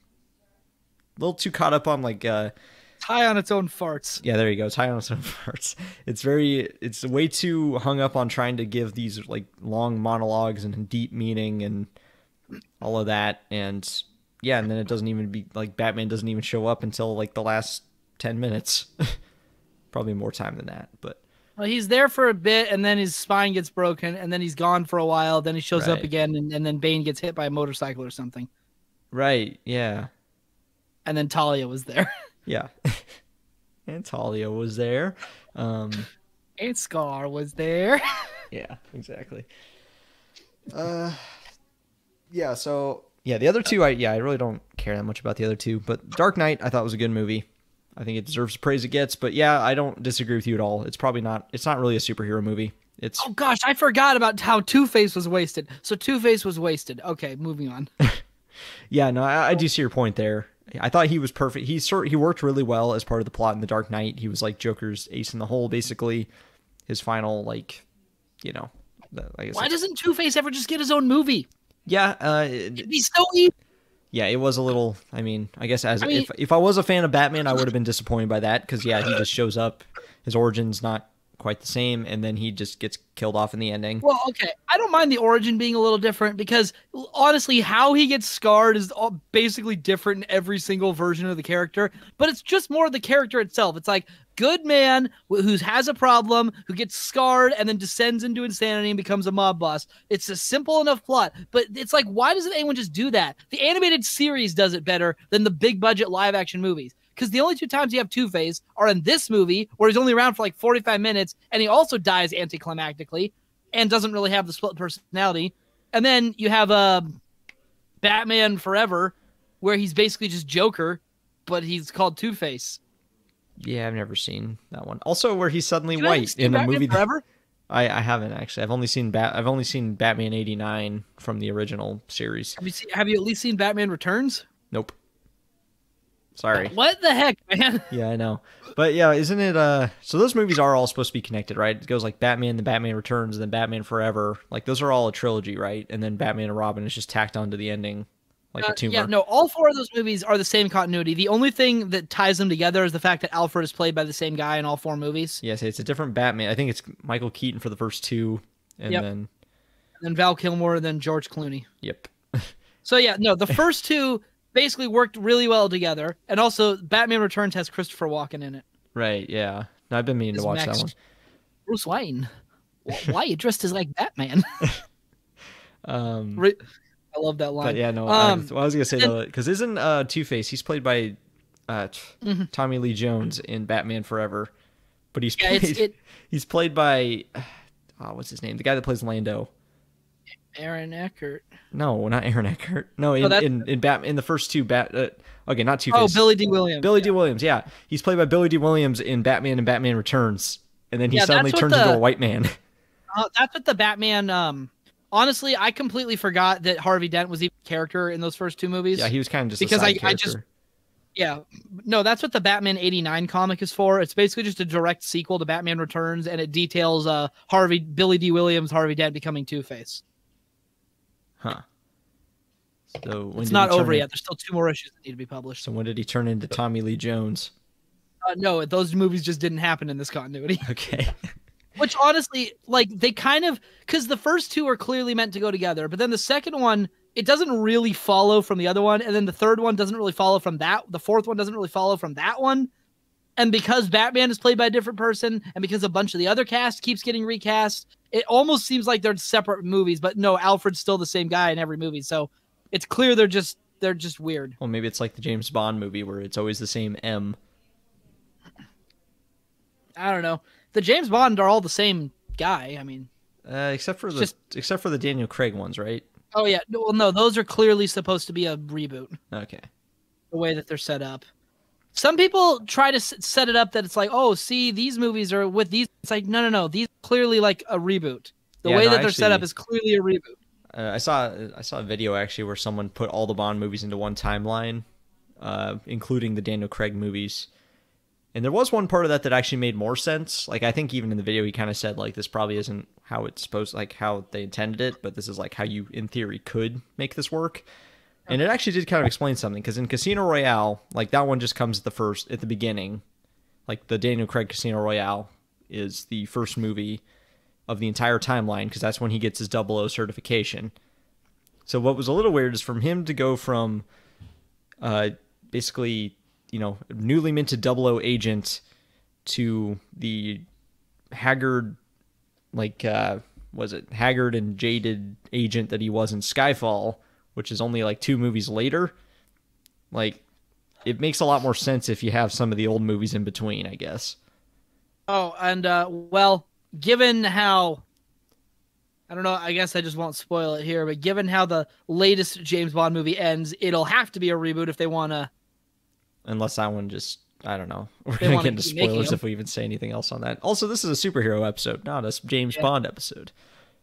high on its own farts. Yeah, there you go. It's high on its own farts. It's way too hung up on trying to give these long monologues and deep meaning and all of that. And yeah, and then it doesn't even Batman doesn't even show up until the last 10 minutes. Probably more time than that, but. Well, he's there for a bit, and then his spine gets broken, and then he's gone for a while. Then he shows up again, and then Bane gets hit by a motorcycle or something. Right, yeah. And then Talia was there. Yeah. And Talia was there. And Scar was there. Yeah, exactly. Yeah, so... Yeah, the other two, I really don't care that much about the other two. But Dark Knight, I thought was a good movie. I think it deserves the praise it gets. But yeah, I don't disagree with you at all. It's not really a superhero movie. Oh gosh, I forgot about how Two-Face was wasted. So Two-Face was wasted. Okay, moving on. Yeah, no, I do see your point there. I thought he was perfect. He worked really well as part of the plot in The Dark Knight. He was Joker's ace in the hole, basically. His final, I guess. Why doesn't Two-Face ever just get his own movie? Yeah, it'd be so easy. Yeah, it was a little. I mean, I guess if I was a fan of Batman, I would have been disappointed by that because he just shows up. His origin's not quite the same, and then he just gets killed off in the ending. Well, okay, I don't mind the origin being a little different because honestly, how he gets scarred is basically different in every single version of the character, but it's just more of the character itself. It's like good man who has a problem, who gets scarred and then descends into insanity and becomes a mob boss. It's a simple enough plot, but it's like, why doesn't anyone just do that? The animated series does it better than the big budget live action movies. Because the only two times you have Two-Face are in this movie, where he's only around for 45 minutes, and he also dies anticlimactically, and doesn't really have the split personality. And then you have Batman Forever, where he's basically just Joker, but he's called Two-Face. Yeah, I've never seen that one. Also, where he's suddenly white in a movie. Forever? I haven't actually. I've only seen Batman '89 from the original series. Have you at least seen Batman Returns? Nope. Sorry. What the heck, man? Yeah, I know. But yeah, isn't it so those movies are all supposed to be connected, right? It goes like Batman, then Batman Returns, and then Batman Forever. Like those are all a trilogy, right? And then Batman and Robin is just tacked onto the ending like a tumor. Yeah, no, all 4 of those movies are the same continuity. The only thing that ties them together is the fact that Alfred is played by the same guy in all 4 movies. Yes, it's a different Batman. I think it's Michael Keaton for the first 2 and then Val Kilmer and then George Clooney. Yep. So yeah, no, the first 2 basically worked really well together, and also Batman Returns has Christopher Walken in it. Right, yeah. No, I've been meaning to watch that one. Bruce Wayne. Why you dressed as like Batman? I love that line. But yeah, no, I was gonna say though, because isn't Two-Face? He's played by Tommy Lee Jones in Batman Forever, but he's played by what's his name? The guy that plays Lando. Aaron Eckhart. No, not Aaron Eckhart. No, in the first 2 okay, not Two-Face. Oh, Billy D. Williams. Billy D. Williams, yeah. He's played by Billy D. Williams in Batman and Batman Returns, and then he suddenly turns into a white man. That's what the Batman. Honestly, I completely forgot that Harvey Dent was even a character in those first 2 movies. Yeah, he was kind of just because a side character. No, that's what the Batman '89 comic is for. It's basically just a direct sequel to Batman Returns, and it details Billy D. Williams, Harvey Dent becoming Two-Face. Huh. So it's not over yet. There's still 2 more issues that need to be published. So when did he turn into Tommy Lee Jones? No, those movies just didn't happen in this continuity. Okay. Which honestly, like they kind of, because the first 2 are clearly meant to go together, but then the second one, it doesn't really follow from the other one, and then the third one doesn't really follow from that. The fourth one doesn't really follow from that one. And because Batman is played by a different person, and because a bunch of the other cast keeps getting recast, it almost seems like they're separate movies. But no, Alfred's still the same guy in every movie, so it's clear they're just weird. Well, maybe it's like the James Bond movie where it's always the same M. I don't know. The James Bond are all the same guy. I mean, except for the Daniel Craig ones, right? Oh yeah. Well, no, those are clearly supposed to be a reboot. Okay. The way that they're set up. Some people try to set it up that it's like, oh, see, these movies are with these. It's like, no. These are clearly like a reboot. The way that they're set up is clearly a reboot. I saw a video actually where someone put all the Bond movies into one timeline, including the Daniel Craig movies. And there was one part of that actually made more sense. Like, I think even in the video, he kind of said, like, this probably isn't how it's supposed, like, how they intended it, but this is, like, how you, in theory, could make this work. And it actually did kind of explain something, because in Casino Royale, like, that one just comes at the beginning. Like, the Daniel Craig Casino Royale is the first movie of the entire timeline, because that's when he gets his 00 certification. So what was a little weird is from him to go from, basically, you know, newly minted 00 agent to the haggard, like, haggard and jaded agent that he was in Skyfall, which is only like 2 movies later. Like, it makes a lot more sense if you have some of the old movies in between, I guess. Oh, and, well, given how, I don't know, I guess I just won't spoil it here, but given how the latest James Bond movie ends, it'll have to be a reboot if they want to. Unless that one just, I don't know. We're going to get into spoilers if we even say anything else on that. Also, this is a superhero episode, not a James Bond episode.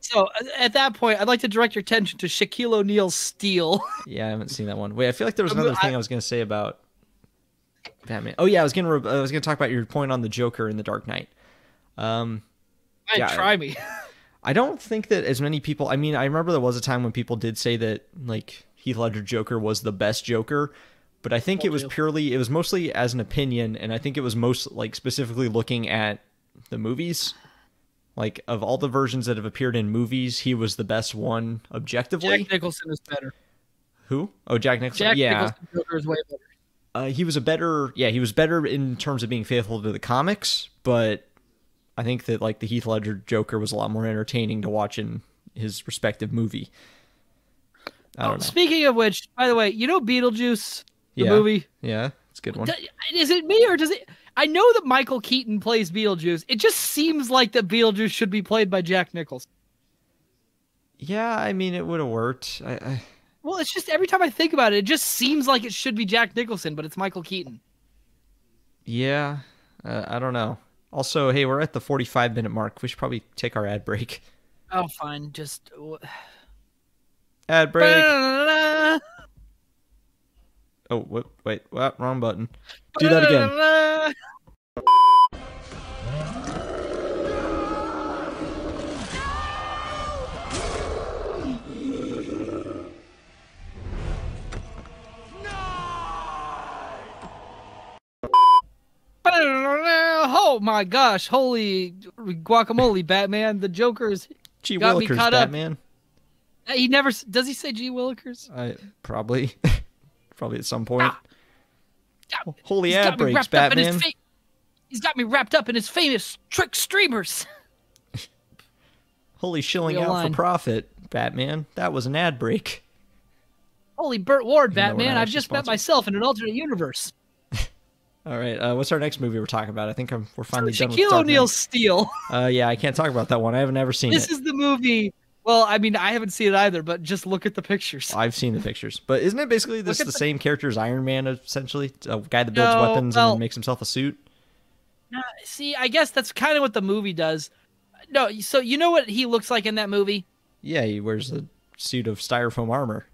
So, at that point, I'd like to direct your attention to Shaquille O'Neal's Steel. Yeah, I haven't seen that one. Wait, I feel like there was another thing I was going to say about Batman. Oh, yeah, I was going to talk about your point on the Joker in the Dark Knight. Try me. I don't think that as many people, I mean, I remember there was a time when people did say that, like, Heath Ledger Joker was the best Joker, but I think it was mostly as an opinion, and I think it was most, like, specifically looking at the movies. Like, of all the versions that have appeared in movies, he was the best one objectively. Jack Nicholson is better. Who? Oh, Jack Nicholson. Nicholson Joker is way better. He was better in terms of being faithful to the comics, but I think that, like, the Heath Ledger Joker was a lot more entertaining to watch in his respective movie. I don't know. Speaking of which, by the way, you know Beetlejuice, the movie? Yeah, it's a good one. Is it me or does it... I know that Michael Keaton plays Beetlejuice. It just seems like that Beetlejuice should be played by Jack Nicholson. Yeah, I mean, it would have worked. Well, it's just every time I think about it, it just seems like it should be Jack Nicholson, but it's Michael Keaton. Yeah, I don't know. Also, hey, we're at the 45-minute mark. We should probably take our ad break. Oh, fine. Just... Ad break. Oh, wait, what? Wrong button. Do that again. Oh my gosh! Holy guacamole, Batman! The Joker's Gee got me Willikers, caught Batman. up. He never does. He say G Willikers? Probably, probably at some point. Holy He's ad got me breaks, wrapped up in Batman. He's got me wrapped up in his famous trick streamers. Holy shilling Real out line. for profit, Batman. That was an ad break. Holy Burt Ward, Even though we're Batman! not I've just actually met sponsored. myself in an alternate universe. All right, what's our next movie we're talking about? I think we're finally done with Shaquille Dark O'Neal Knight. Steel. Yeah, I can't talk about that one. I haven't ever seen This it. is the movie. Well, I mean, I haven't seen it either, but just look at the pictures. I've seen the pictures, but isn't it basically Look at the same character as Iron Man, essentially? A guy that builds No, weapons and well- then makes himself a suit? See, I guess that's kind of what the movie does. No, so you know what he looks like in that movie? Yeah, he wears a suit of styrofoam armor.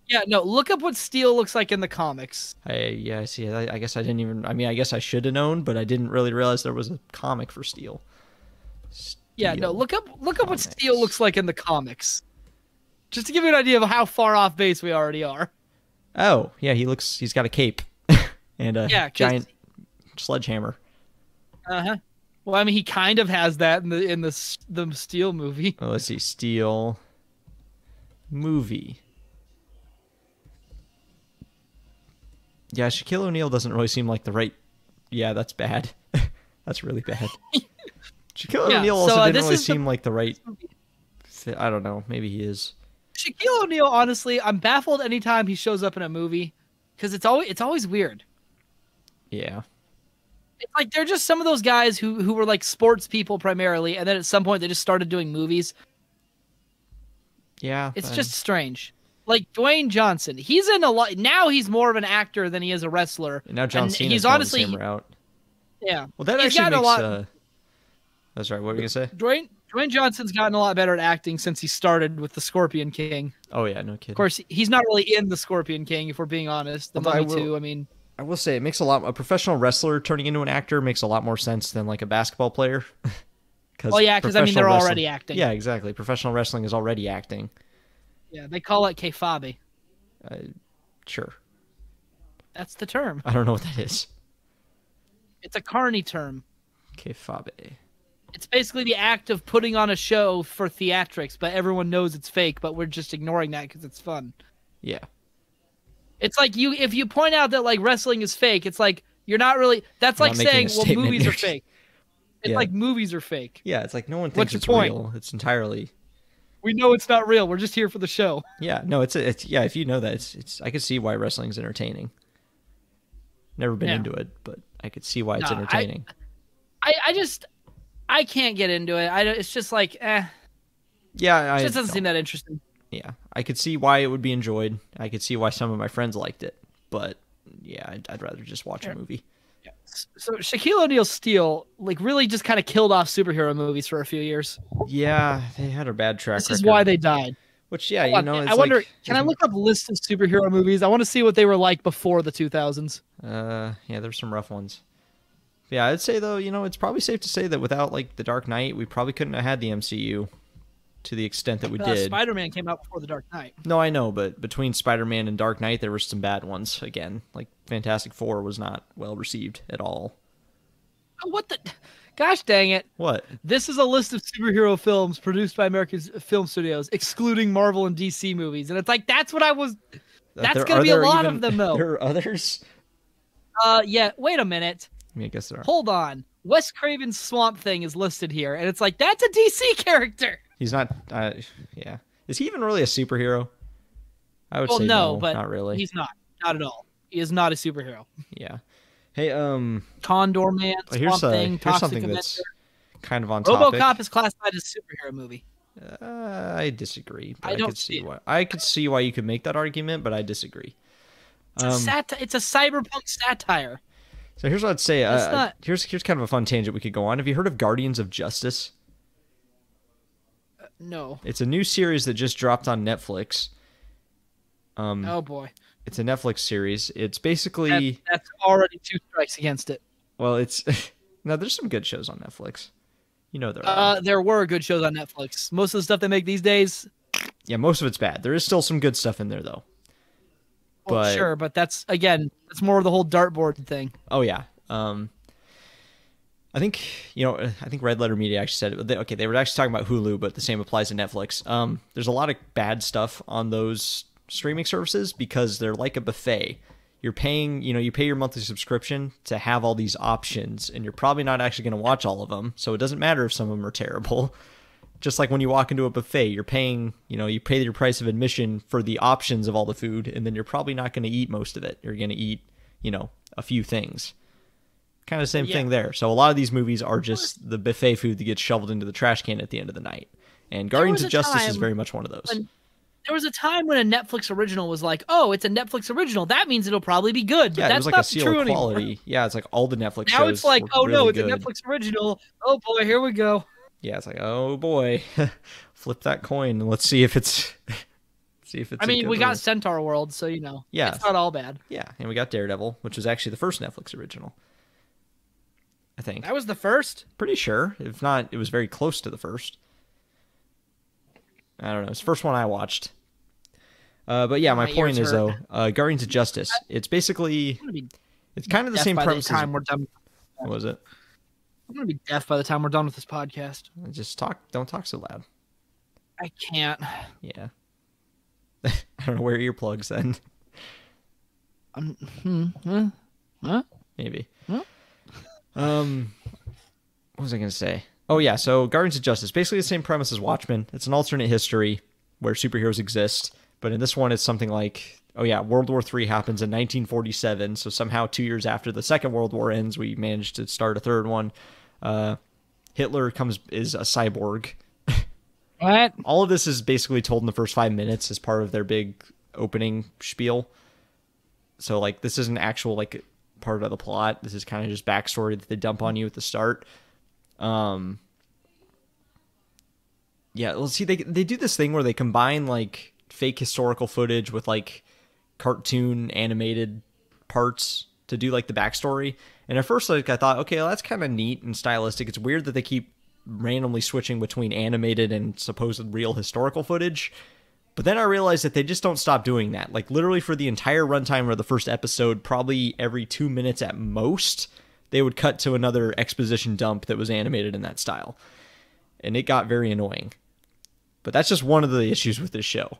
Yeah, no, look up what Steel looks like in the comics. I see. I guess I didn't even. I mean, I guess I should have known, but I didn't really realize there was a comic for Steel. Yeah, no, Steel look up what comics. Steel looks like in the comics. Just to give you an idea of how far off base we already are. Oh, yeah, he's got a cape and a 'Cause- giant sledgehammer. Uh-huh. Well, I mean, he kind of has that in the Steel movie. Oh, let's see, Steel movie. Yeah, Shaquille O'Neal doesn't really seem like the right. Yeah, that's bad. That's really bad. Shaquille Yeah, O'Neal also so, didn't this really is the- seem like the right fit. I don't know. Maybe he is. Shaquille O'Neal, honestly, I'm baffled anytime he shows up in a movie because it's always weird. Yeah. It's like they're just some of those guys who were like sports people primarily, and then at some point they just started doing movies. Yeah. It's just strange. Like Dwayne Johnson, he's in a lot now. He's more of an actor than he is a wrestler. And now John and Cena's he's going honestly the same route. yeah. Well, that He's actually gotten makes. a lot. That's right. What were you gonna say? Dwayne Johnson's gotten a lot better at acting since he started with the Scorpion King. Oh yeah, no kidding. Of course, he's not really in the Scorpion King, if we're being honest. The Although Mummy too. I mean, I will say it makes a professional wrestler turning into an actor makes a lot more sense than like a basketball player. well, yeah, because I mean they're professional already wrestling- acting. Yeah, exactly. Professional wrestling is already acting. Yeah, they call it kayfabe. Sure. That's the term. I don't know what that is. It's a carny term. Kayfabe. It's basically the act of putting on a show for theatrics, but everyone knows it's fake, but we're just ignoring that because it's fun. Yeah. It's like if you point out that like wrestling is fake, it's like you're not really. That's Not like making saying, a well, statement movies here. are fake. It's Yeah. like movies are fake. Yeah, it's like no one What's thinks your it's point? real. It's entirely. We know it's not real. We're just here for the show. Yeah, no, it's yeah. If you know that, it's. I could see why wrestling's entertaining. Never been Yeah. into it, but I could see why it's No, entertaining. I can't get into it. It's just like, Yeah, it just doesn't seem that interesting. Yeah, I could see why it would be enjoyed. I could see why some of my friends liked it, but yeah, I'd rather just watch a movie. So Shaquille O'Neal Steel like really just kind of killed off superhero movies for a few years. Yeah, they had a bad track This record. is why they died. Which, yeah, Hold you on, know, it's I wonder. like, Can I look up lists of superhero movies? I want to see what they were like before the 2000s. Yeah, there's some rough ones. Yeah, I'd say though, you know, it's probably safe to say that without like the Dark Knight, we probably couldn't have had the MCU to the extent that we did. Spider-Man came out before the Dark Knight. No, I know, but between Spider-Man and Dark Knight, there were some bad ones. Again, like Fantastic Four was not well received at all. What the? Gosh dang it! What? This is a list of superhero films produced by American film studios, excluding Marvel and DC movies, and it's like that's what I was. That's gonna be a lot of them, though. There are others. Yeah. Wait a minute. I mean, I guess there are. Hold on. Wes Craven's Swamp Thing is listed here, and it's like that's a DC character. He's not. Yeah. Is he even really a superhero? I would Well, say no, but not really. he's not at all. He is not a superhero. Yeah. Hey, Condor Man, here's Swamp Thing, here's Toxic something Avenger. that's kind of on topic. RoboCop is classified as a superhero movie. I disagree. But I don't could see see it. why. I could see why you could make that argument, but I disagree. It's a cyberpunk satire. So here's what I'd say. It's not- Here's kind of a fun tangent we could go on. Have you heard of Guardians of Justice? No. It's a new series that just dropped on Netflix. Oh boy. It's a Netflix series. It's basically that's already 2 strikes against it. well, it's no. There's some good shows on Netflix. You know there are. There were good shows on Netflix. Most of the stuff they make these days. Yeah, most of it's bad. There is still some good stuff in there though. Well, But sure, but that's more of the whole dartboard thing. oh yeah. I think Red Letter Media actually said it. Okay, they were actually talking about Hulu, but the same applies to Netflix. There's a lot of bad stuff on those streaming services because they're like a buffet. You're paying, you pay your monthly subscription to have all these options, and you're probably not actually going to watch all of them. So it doesn't matter if some of them are terrible. Just like when you walk into a buffet, you're paying, you pay your price of admission for the options of all the food, and then you're probably not going to eat most of it. You're going to eat, a few things. Kind of the same thing there. So a lot of these movies are just the buffet food that gets shoveled into the trash can at the end of the night. And Guardians of Justice is very much one of those. There was a time when a Netflix original was like, oh, it's a Netflix original. That means it'll probably be good. But yeah, that's it was like not a seal true of quality. anymore. Yeah, it's like all the Netflix shows. Now it's like, oh, really no, it's good. a Netflix original. Oh, boy, here we go. Yeah, it's like, oh, boy. Flip that coin and let's see if it's... I mean, we got Centaur World, so, yeah, it's not all bad. Yeah, and we got Daredevil, which was actually the first Netflix original. I think. That was the first? Pretty sure. If not, it was very close to the first. I don't know. It's the first one I watched. But yeah, my point is, though, Guardians of Justice. It's basically... It's kind of the same premise. What was it? I'm going to be deaf by the time we're done with this podcast. Just don't talk so loud. I can't. Yeah. I don't know, wear earplugs then. Maybe. Huh? What was I going to say? Oh yeah, so Guardians of Justice, basically the same premise as Watchmen. It's an alternate history where superheroes exist, but in this one it's something like, oh yeah, World War III happens in 1947, so somehow 2 years after the Second World War ends, we managed to start a third one. Hitler is a cyborg. What? All of this is basically told in the first 5 minutes as part of their big opening spiel. So like this isn't actual like part of the plot. This is kind of just backstory that they dump on you at the start. Yeah, let's see. They do this thing where they combine like fake historical footage with like cartoon animated parts to do like the backstory. And at first, like I thought, okay, well, that's kind of neat and stylistic. It's weird that they keep randomly switching between animated and supposed real historical footage. But then I realized that they just don't stop doing that. Like literally for the entire runtime of the first episode, probably every 2 minutes at most, they would cut to another exposition dump that was animated in that style. And it got very annoying. But that's just one of the issues with this show.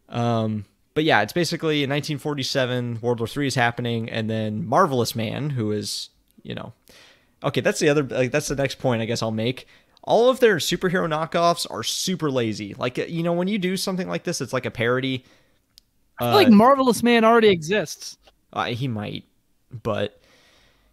But yeah, it's basically in 1947, World War III is happening, and then Marvelous Man, who is, okay, that's the next point I guess I'll make. All of their superhero knockoffs are super lazy. Like, when you do something like this, it's like a parody. I feel like Marvelous Man already exists. He might, but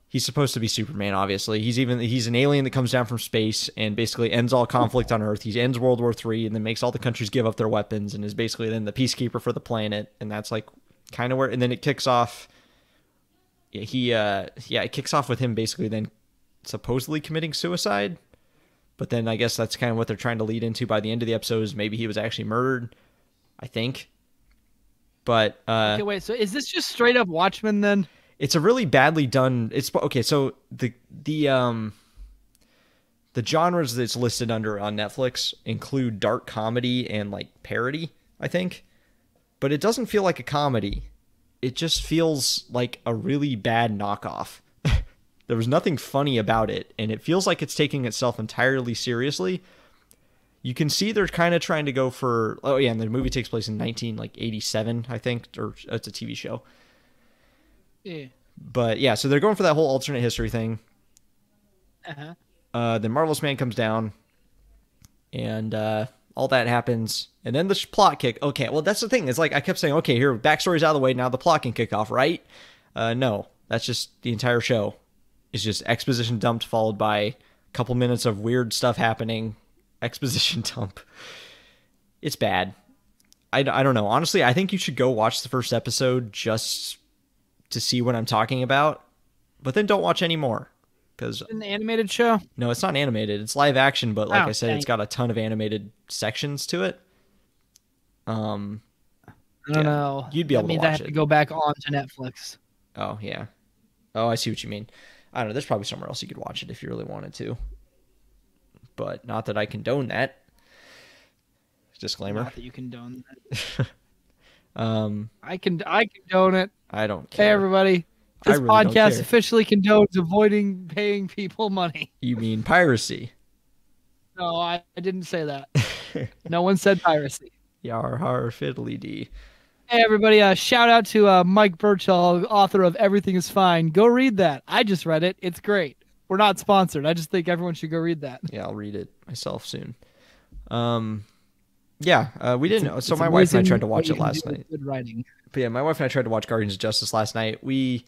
he's supposed to be Superman, obviously. He's an alien that comes down from space and basically ends all conflict on Earth. He ends World War III and then makes all the countries give up their weapons and is basically then the peacekeeper for the planet. And that's like kind of where, and then it kicks off. It kicks off with him basically then supposedly committing suicide. But then I guess that's kind of what they're trying to lead into by the end of the episode is maybe he was actually murdered, I think. But okay, wait. So is this just straight up Watchmen then? It's a really badly done. It's okay. So the genres that's listed under on Netflix include dark comedy and like parody, I think. But it doesn't feel like a comedy. It just feels like a really bad knockoff. There was nothing funny about it, and it feels like it's taking itself entirely seriously. You can see they're kind of trying to go for... Oh, yeah, and the movie takes place in 1987, I think, or it's a TV show. Yeah. But, yeah, so they're going for that whole alternate history thing. Uh-huh. Then Marvelous Man comes down, and all that happens, and then the plot kick... Okay, well, that's the thing. It's like I kept saying, okay, here, backstory's out of the way, now the plot can kick off, right? No, that's just the entire show. It's just exposition dumped followed by a couple minutes of weird stuff happening. Exposition dump. It's bad. I don't know. Honestly, I think you should go watch the first episode just to see what I'm talking about. But then don't watch any more. Because an animated show? No, it's not animated. It's live action, but like I said, dang. It's got a ton of animated sections to it. I don't know. You'd be able to watch That means I have to go back on to Netflix. Oh, yeah. Oh, I see what you mean. I don't know. There's probably somewhere else you could watch it if you really wanted to. But not that I condone that. Disclaimer. Not that you condone that. I condone it. I don't care. Hey, everybody. This really podcast officially condones avoiding paying people money. You mean piracy? No, I didn't say that. No one said piracy. Yar har fiddly dee. Hey, everybody. Shout out to Mike Birchall, author of Everything is Fine. Go read that. I just read it. It's great. We're not sponsored. I just think everyone should go read that. Yeah, I'll read it myself soon. Yeah, we didn't. So my wife and I tried to watch it last night. Good writing. But yeah, my wife and I tried to watch Guardians of Justice last night. The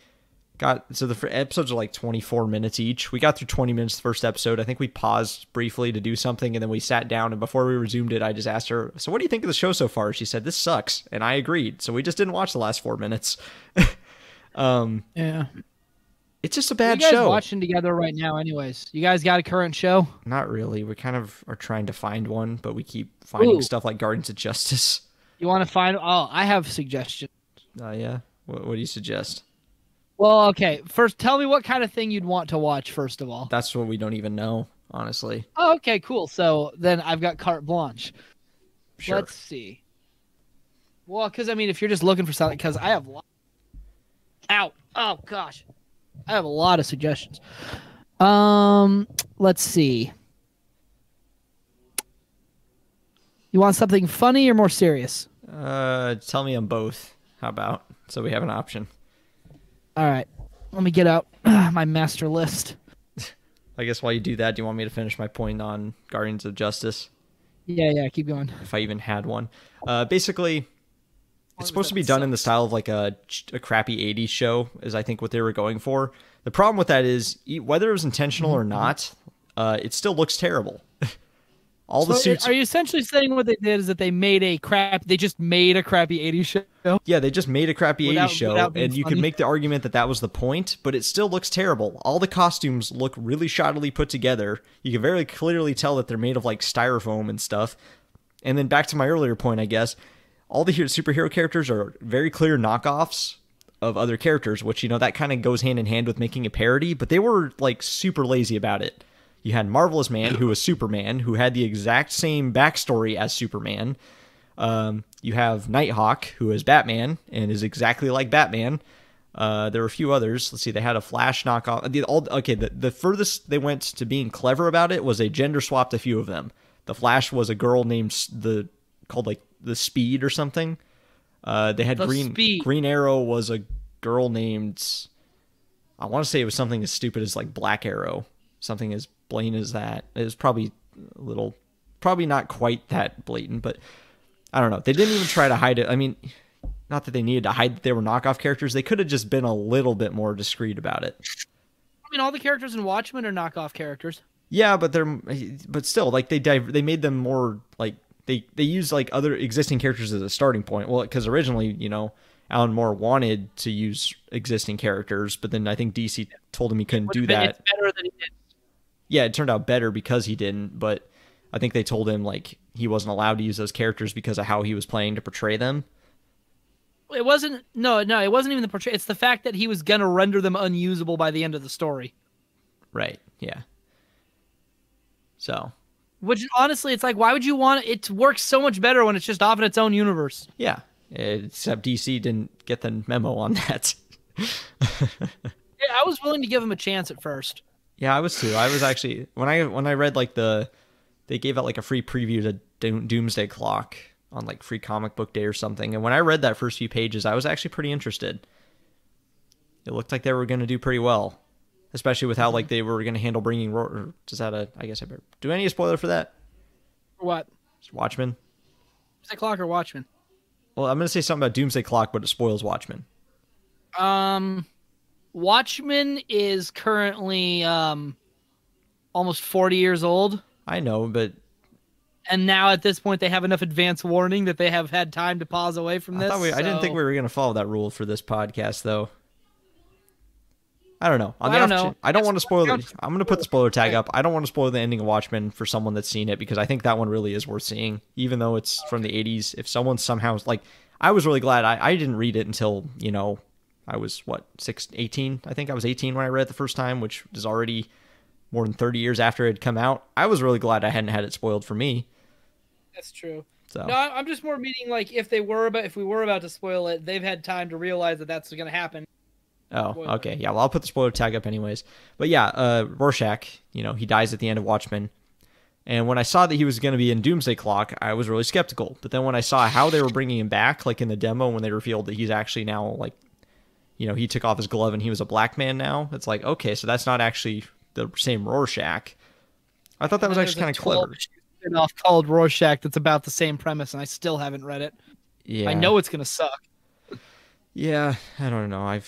episodes are like 24 minutes each. We got through 20 minutes the first episode. I think we paused briefly to do something, and then we sat down, and before we resumed it, I just asked her, so what do you think of the show so far? She said, this sucks, and I agreed. So we just didn't watch the last 4 minutes. Yeah. It's just a bad show. You guys watching together right now anyways? You guys got a current show? Not really. We kind of are trying to find one, but we keep finding stuff like Guardians of Justice. You want to find... Oh, I have suggestions. Yeah? What do you suggest? Well, okay. First, tell me what kind of thing you'd want to watch, first of all. That's what we don't even know, honestly. Oh, okay, cool. So then I've got carte blanche. Sure. Let's see. Well, because, I mean, if you're just looking for something... Because I have... Ow. Oh, gosh. I have a lot of suggestions. Let's see. You want something funny or more serious? Tell me on both. How about? So we have an option. All right. Let me get out my master list. I guess while you do that, do you want me to finish my point on Guardians of Justice? Yeah, keep going. If I even had one. Basically, it's supposed to be done in the style of like a crappy 80s show, is I think what they were going for. The problem with that is, whether it was intentional or not, it still looks terrible. All the suits. Are you essentially saying what they did is that they just made a crappy 80s show? Yeah, they just made a crappy 80s show, and you could make the argument that that was the point, but it still looks terrible. All the costumes look really shoddily put together. You can very clearly tell that they're made of like styrofoam and stuff. And then back to my earlier point, I guess, all the superhero characters are very clear knockoffs of other characters, which, that kind of goes hand in hand with making a parody, but they were like super lazy about it. You had Marvelous Man, who was Superman, who had the exact same backstory as Superman. You have Nighthawk, who is Batman, and is exactly like Batman. There were a few others. Let's see, they had a Flash knockoff. The furthest they went to being clever about it was they gender swapped a few of them. The Flash was a girl named called the Speed or something. They had Green Arrow was a girl named, I want to say it was something as stupid as like Black Arrow. Something as blatant as that. It was probably not quite that blatant, but I don't know. They didn't even try to hide it. I mean, not that they needed to hide that they were knockoff characters. They could have just been a little bit more discreet about it. I mean, all the characters in Watchmen are knockoff characters. Yeah, but still, like they made them more like they used like other existing characters as a starting point. Well, because originally, Alan Moore wanted to use existing characters, but then I think DC told him he couldn't do that. It's better than he did. Yeah, it turned out better because he didn't, but I think they told him like he wasn't allowed to use those characters because of how he was playing to portray them. It wasn't it wasn't even the portray. It's the fact that he was gonna render them unusable by the end of the story. Right. Yeah. So. Which honestly, it's like, why would you want it? It works so much better when it's just off in its own universe. Yeah. Except DC didn't get the memo on that. Yeah, I was willing to give him a chance at first. Yeah, I was too. I was actually when I read like they gave out like a free preview to Doomsday Clock on like Free Comic Book Day or something, and when I read that first few pages, I was actually pretty interested. It looked like they were going to do pretty well, especially with how like they were going to handle bringing. I guess I better do any spoiler for that? For what? Watchmen. Doomsday Clock or Watchmen? Well, I'm going to say something about Doomsday Clock, but it spoils Watchmen. Watchmen is currently almost 40 years old. I know, but... And now at this point, they have enough advance warning that they have had time to pause away from this. I didn't think we were going to follow that rule for this podcast, though. I don't know. I don't know. I don't want to spoil it. Counts- I'm going to put the spoiler tag up. I don't want to spoil the ending of Watchmen for someone that's seen it because I think that one really is worth seeing, even though it's from the 80s. If someone somehow, like, I was really glad I didn't read it until, you know, I was, 18? I think I was 18 when I read it the first time, which is already more than 30 years after it had come out. I was really glad I hadn't had it spoiled for me. That's true. So. No, I'm just more meaning like if we were about to spoil it, they've had time to realize that that's going to happen. Oh, Spoiler. okay. Yeah, well, I'll put the spoiler tag up anyways. But yeah, Rorschach, you know, he dies at the end of Watchmen. And when I saw that he was going to be in Doomsday Clock, I was really skeptical. But then when I saw how they were bringing him back, like in the demo when they revealed that he's actually now, like, you know, he took off his glove and he was a black man now, it's like, okay, so that's not actually the same Rorschach. I thought that was actually kind of clever. Spin-off called Rorschach that's about the same premise, and I still haven't read it. Yeah. I know it's going to suck. Yeah, I don't know. I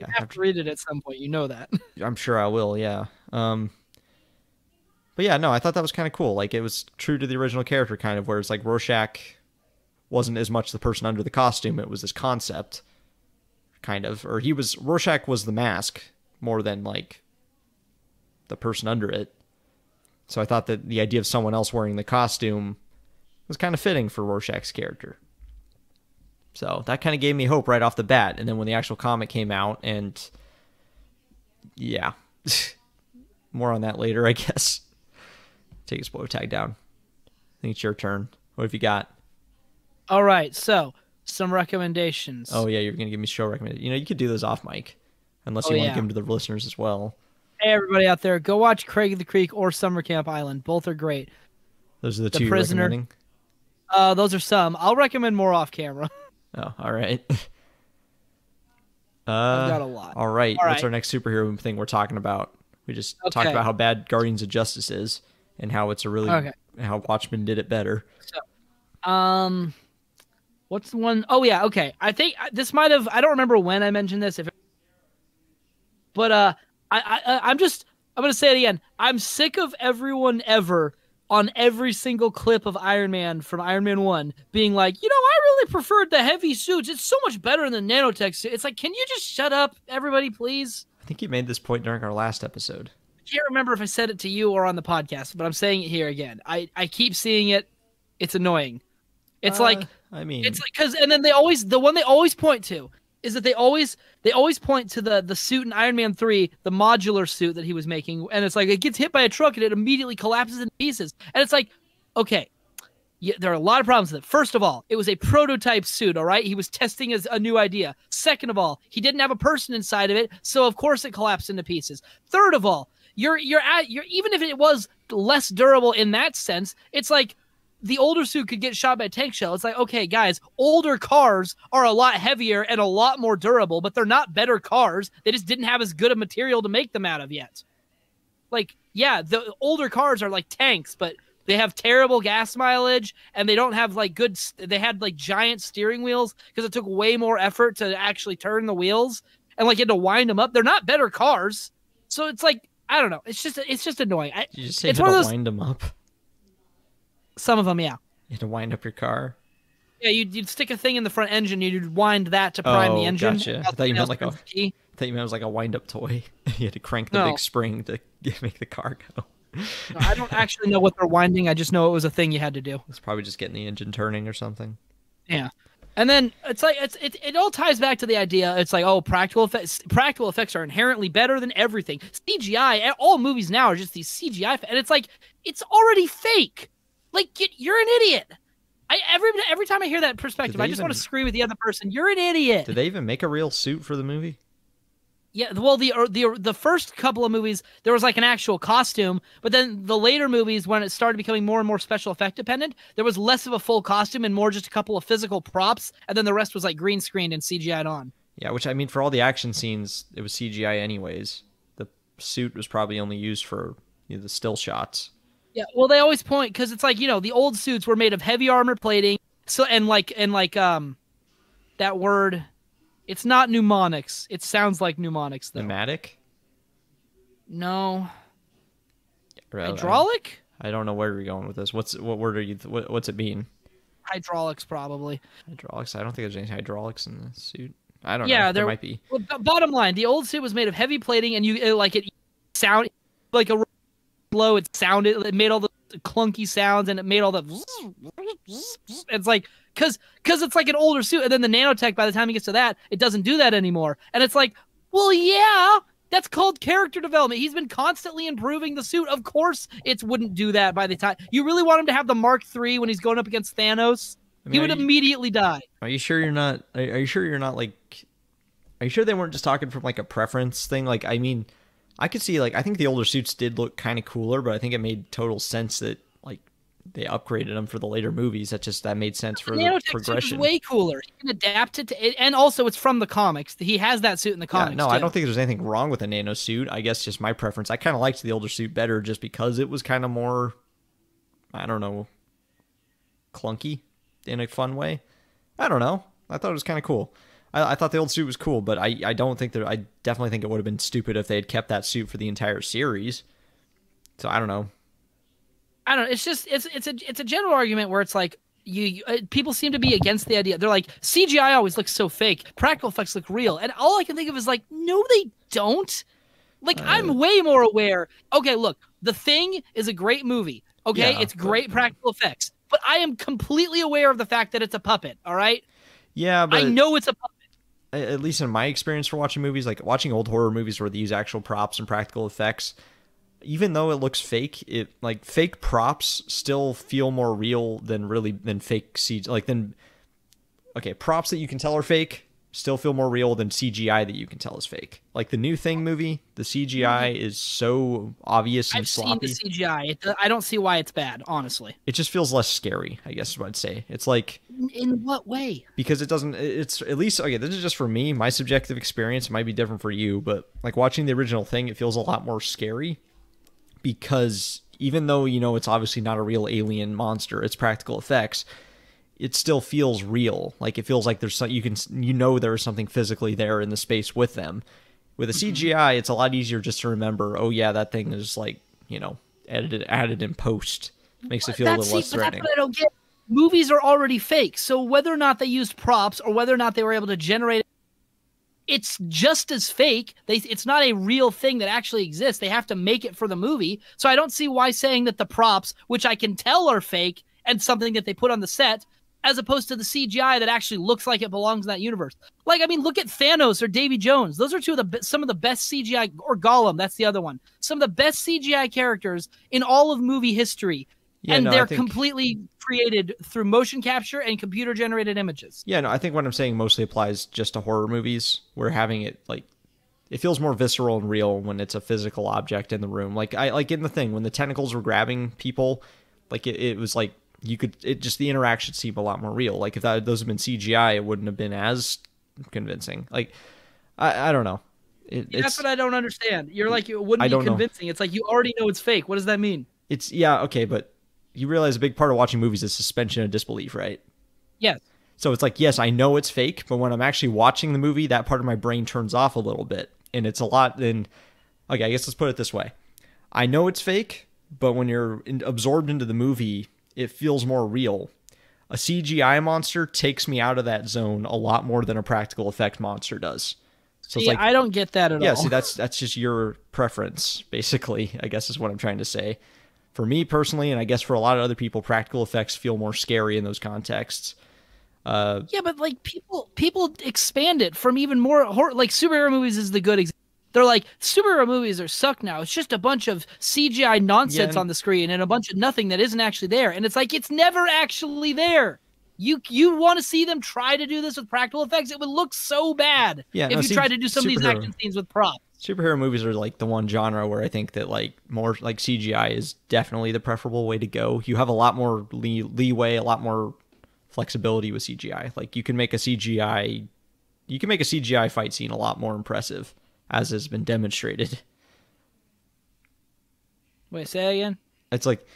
have to read it at some point. You know that. I'm sure I will. Yeah. But yeah, no, I thought that was kind of cool. Like it was true to the original character, kind of, where it's like Rorschach wasn't as much the person under the costume; it was this concept, kind of, or Rorschach was the mask more than like the person under it. So I thought that the idea of someone else wearing the costume was kind of fitting for Rorschach's character. So that kind of gave me hope right off the bat. And then when the actual comic came out, and yeah, more on that later, I guess. Take a spoiler tag down. I think it's your turn. What have you got? All right, so some recommendations. Oh yeah, you're gonna give me show recommendations. You know, you could do those off mic, unless you want to give them to the listeners as well. Hey everybody out there, go watch Craig of the Creek or Summer Camp Island. Both are great. Those are the two you're recommending? Those are some. I'll recommend more off camera. Oh, all right. I've got a lot. All right. What's our next superhero thing we're talking about? We just talked about how bad Guardians of Justice is and how it's how Watchmen did it better. So, what's the one? Oh yeah, okay. I think this might have. I don't remember when I mentioned this. But I'm gonna say it again. I'm sick of everyone ever on every single clip of Iron Man from Iron Man 1 being like, you know, I really preferred the heavy suits. It's so much better than the nanotech suit. It's like, can you just shut up, everybody, please? I think you made this point during our last episode. I can't remember if I said it to you or on the podcast, but I'm saying it here again. I keep seeing it. It's annoying. It's it's like, because, and then the one they always point to is that they always point to the suit in Iron Man 3, the modular suit that he was making, and it's like it gets hit by a truck and it immediately collapses in pieces. And it's like, okay, yeah, there are a lot of problems with it. First of all, it was a prototype suit, all right? He was testing a new idea. Second of all, he didn't have a person inside of it, so of course it collapsed into pieces. Third of all, you're even if it was less durable in that sense, it's like the older suit could get shot by a tank shell. It's like, okay, guys, older cars are a lot heavier and a lot more durable, but they're not better cars. They just didn't have as good a material to make them out of yet. Like, yeah, the older cars are like tanks, but they have terrible gas mileage and they don't have like they had like giant steering wheels because it took way more effort to actually turn the wheels and like you had to wind them up. They're not better cars. So it's like, I don't know. It's just annoying. Did you just say you had to wind them up? Some of them, yeah. You had to wind up your car? Yeah, you'd stick a thing in the front engine, you'd wind that to prime the engine. Gotcha. I thought you meant it was like a wind-up toy. You had to crank the big spring to make the car go. No, I don't actually know what they're winding. I just know it was a thing you had to do. It's probably just getting the engine turning or something. Yeah. And then it's like it all ties back to the idea. It's like, oh, practical effects are inherently better than everything. CGI, all movies now are just these CGI, and it's like it's already fake. Like, you're an idiot. Every time I hear that perspective, I just want to scream at the other person. You're an idiot. Did they even make a real suit for the movie? Yeah, well, the first couple of movies, there was like an actual costume, but then the later movies, when it started becoming more and more special effect dependent, there was less of a full costume and more just a couple of physical props, and then the rest was like green screened and CGI'd on. Yeah, which, I mean, for all the action scenes, it was CGI anyways. The suit was probably only used for the still shots. Yeah, well, they always point because it's like, the old suits were made of heavy armor plating. So and that word, it's not mnemonics. It sounds like mnemonics though. Pneumatic? No. Hydraulic? I don't know where you're going with this. What's it mean? Hydraulics probably. Hydraulics. I don't think there's any hydraulics in the suit. I don't know. There might be. Well, bottom line, the old suit was made of heavy plating, and it sound like a blow. It made all the clunky sounds, and it made all the. It's like because it's like an older suit, and then the nanotech. By the time he gets to that, it doesn't do that anymore, and it's like, well, yeah. That's called character development. He's been constantly improving the suit. Of course, it wouldn't do that by the time. You really want him to have the Mark III when he's going up against Thanos? I mean, he would immediately die. Are you sure you're not? Are you sure you're not like? Are you sure they weren't just talking from like a preference thing? Like, I mean, I could see like I think the older suits did look kind of cooler, but I think it made total sense that like they upgraded them for the later movies. That made sense for the progression. Suit is way cooler. He can adapt it to, and also it's from the comics. He has that suit in the comics. No, too. I don't think there's anything wrong with a nano suit. I guess just my preference. I kind of liked the older suit better just because it was kind of more, I don't know, clunky in a fun way. I don't know. I thought it was kind of cool. I thought the old suit was cool, but I don't think that. I definitely think it would have been stupid if they had kept that suit for the entire series. So I don't know. It's just it's a general argument where it's like people seem to be against the idea. They're like, CGI always looks so fake. Practical effects look real, and all I can think of is like, no, they don't. Like I'm way more aware. Okay, look, The Thing is a great movie. Okay, it's great practical effects, but I am completely aware of the fact that it's a puppet. All right. Yeah, but I know it's a puppet. At least in my experience for watching movies, like watching old horror movies where they use actual props and practical effects, even though it looks fake, fake props still feel more real than fake CG. Props that you can tell are fake still feel more real than CGI that you can tell is fake. Like the new Thing movie, the CGI is so obvious and sloppy. I've seen the CGI. I don't see why it's bad, honestly. It just feels less scary, I guess is what I'd say. It's like... In what way? Because it doesn't... It's at least... Okay, this is just for me. My subjective experience. It might be different for you, but like watching the original Thing, it feels a lot more scary because even though, it's obviously not a real alien monster, it's practical effects, it still feels real. Like it feels like there's some, there is something physically there in the space with them. With a CGI, it's a lot easier just to remember, oh yeah, that thing is like, added in post. Makes it feel a little less threatening. That's what I don't get. Movies are already fake. So whether or not they used props or whether or not they were able to generate, it's just as fake. It's not a real thing that actually exists. They have to make it for the movie. So I don't see why saying that the props, which I can tell are fake and something that they put on the set, as opposed to the CGI that actually looks like it belongs in that universe. Like, I mean, look at Thanos or Davy Jones. Those are some of the best CGI, or Gollum, that's the other one. Some of the best CGI characters in all of movie history. Yeah, and they're completely created through motion capture and computer-generated images. Yeah, no, I think what I'm saying mostly applies just to horror movies, where having it, like, it feels more visceral and real when it's a physical object in the room. Like, in The Thing, when the tentacles were grabbing people, like, it was like, the interaction seemed a lot more real. Like if those had been CGI, it wouldn't have been as convincing. Like, I don't know. That's what I don't understand. You're like, it wouldn't be convincing. It's like, you already know it's fake. What does that mean? Okay, but you realize a big part of watching movies is suspension of disbelief, right? Yes. So it's like, yes, I know it's fake, but when I'm actually watching the movie, that part of my brain turns off a little bit. And it's a lot then, okay, I guess let's put it this way. I know it's fake, but when you're absorbed into the movie, it feels more real. A CGI monster takes me out of that zone a lot more than a practical effect monster does. So it's like, I don't get that at all. Yeah, see, that's just your preference, basically, I guess is what I'm trying to say. For me personally, and I guess for a lot of other people, practical effects feel more scary in those contexts. Yeah, but like people expand it from even more horror. Like superhero movies is the good example. They're like, superhero movies are suck now. It's just a bunch of CGI nonsense on the screen and a bunch of nothing that isn't actually there. And it's like, it's never actually there. You want to see them try to do this with practical effects? It would look so bad if you tried to do some of these action scenes with props. Superhero movies are like the one genre where I think that like more like CGI is definitely the preferable way to go. You have a lot more leeway, a lot more flexibility with CGI. Like you can make a CGI fight scene a lot more impressive, as has been demonstrated. Wait, say that again? It's like,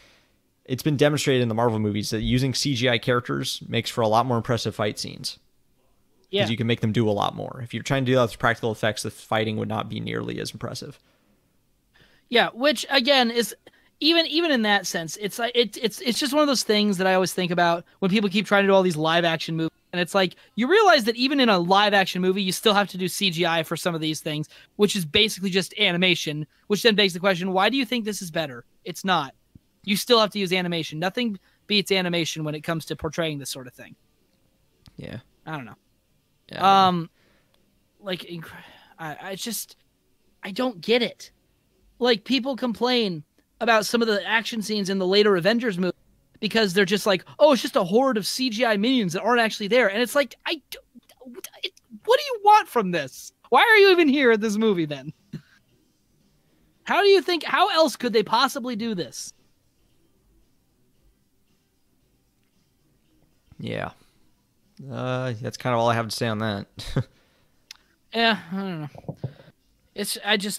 it's been demonstrated in the Marvel movies that using CGI characters makes for a lot more impressive fight scenes. Yeah. Because you can make them do a lot more. If you're trying to do that with practical effects, the fighting would not be nearly as impressive. Yeah, which again is even in that sense, it's like it's just one of those things that I always think about when people keep trying to do all these live action movies. And it's like, you realize that even in a live action movie, you still have to do CGI for some of these things, which is basically just animation, which then begs the question, why do you think this is better? It's not. You still have to use animation. Nothing beats animation when it comes to portraying this sort of thing. Yeah. I don't know. Yeah, Like, I don't get it. Like, people complain about some of the action scenes in the later Avengers movie because they're just like, oh, it's just a horde of CGI minions that aren't actually there. And it's like, what do you want from this? Why are you even here in this movie then? How else could they possibly do this? Yeah. That's kind of all I have to say on that. Yeah, I don't know.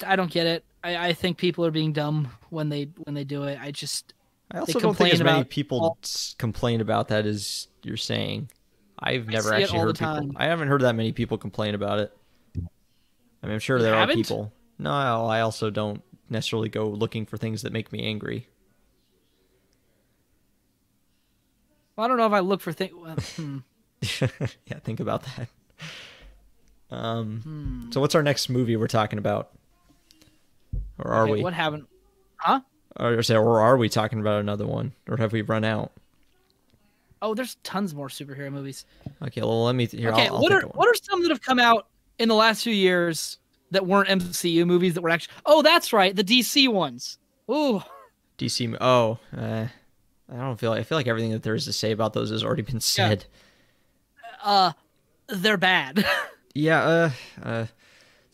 I don't get it. I think people are being dumb when they do it. I also don't think as many people complain about that as you're saying. I've never actually heard people. I haven't heard that many people complain about it. I mean, I'm sure there are people. No, I also don't necessarily go looking for things that make me angry. Well, I don't know if I look for things. Yeah, think about that. So what's our next movie we're talking about? Or are we? What happened? Huh? Or are we talking about another one? Or have we run out? Oh, there's tons more superhero movies. Okay, well, let me... Here, okay, I'll what are some that have come out in the last few years that weren't MCU movies that were actually... Oh, that's right, the DC ones. Ooh. DC... Oh, I feel like everything that there is to say about those has already been said. Yeah. They're bad. Yeah, the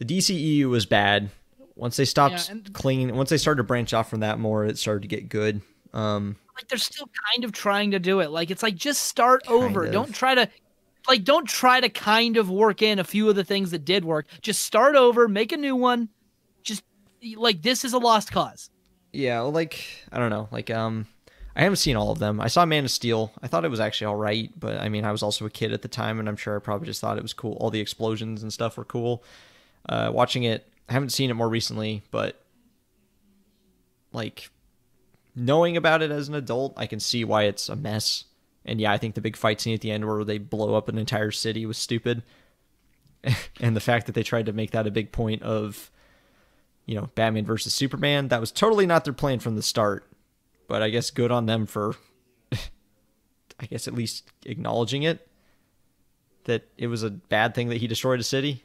DCEU was bad. Once they stopped once they started to branch off from that more, it started to get good. Like, they're still kind of trying to do it. Like, it's like, just start over. Don't try to kind of work in a few of the things that did work. Just start over, make a new one. Just like, this is a lost cause. Yeah, like, I don't know. Like, I haven't seen all of them. I saw Man of Steel. I thought it was actually all right, but I mean, I was also a kid at the time, and I'm sure I probably just thought it was cool. All the explosions and stuff were cool. Watching it, I haven't seen it more recently, but like, knowing about it as an adult, I can see why it's a mess. And yeah, I think the big fight scene at the end where they blow up an entire city was stupid. And the fact that they tried to make that a big point of, Batman versus Superman, that was totally not their plan from the start. But I guess good on them for, I guess, at least acknowledging it. That it was a bad thing that he destroyed a city.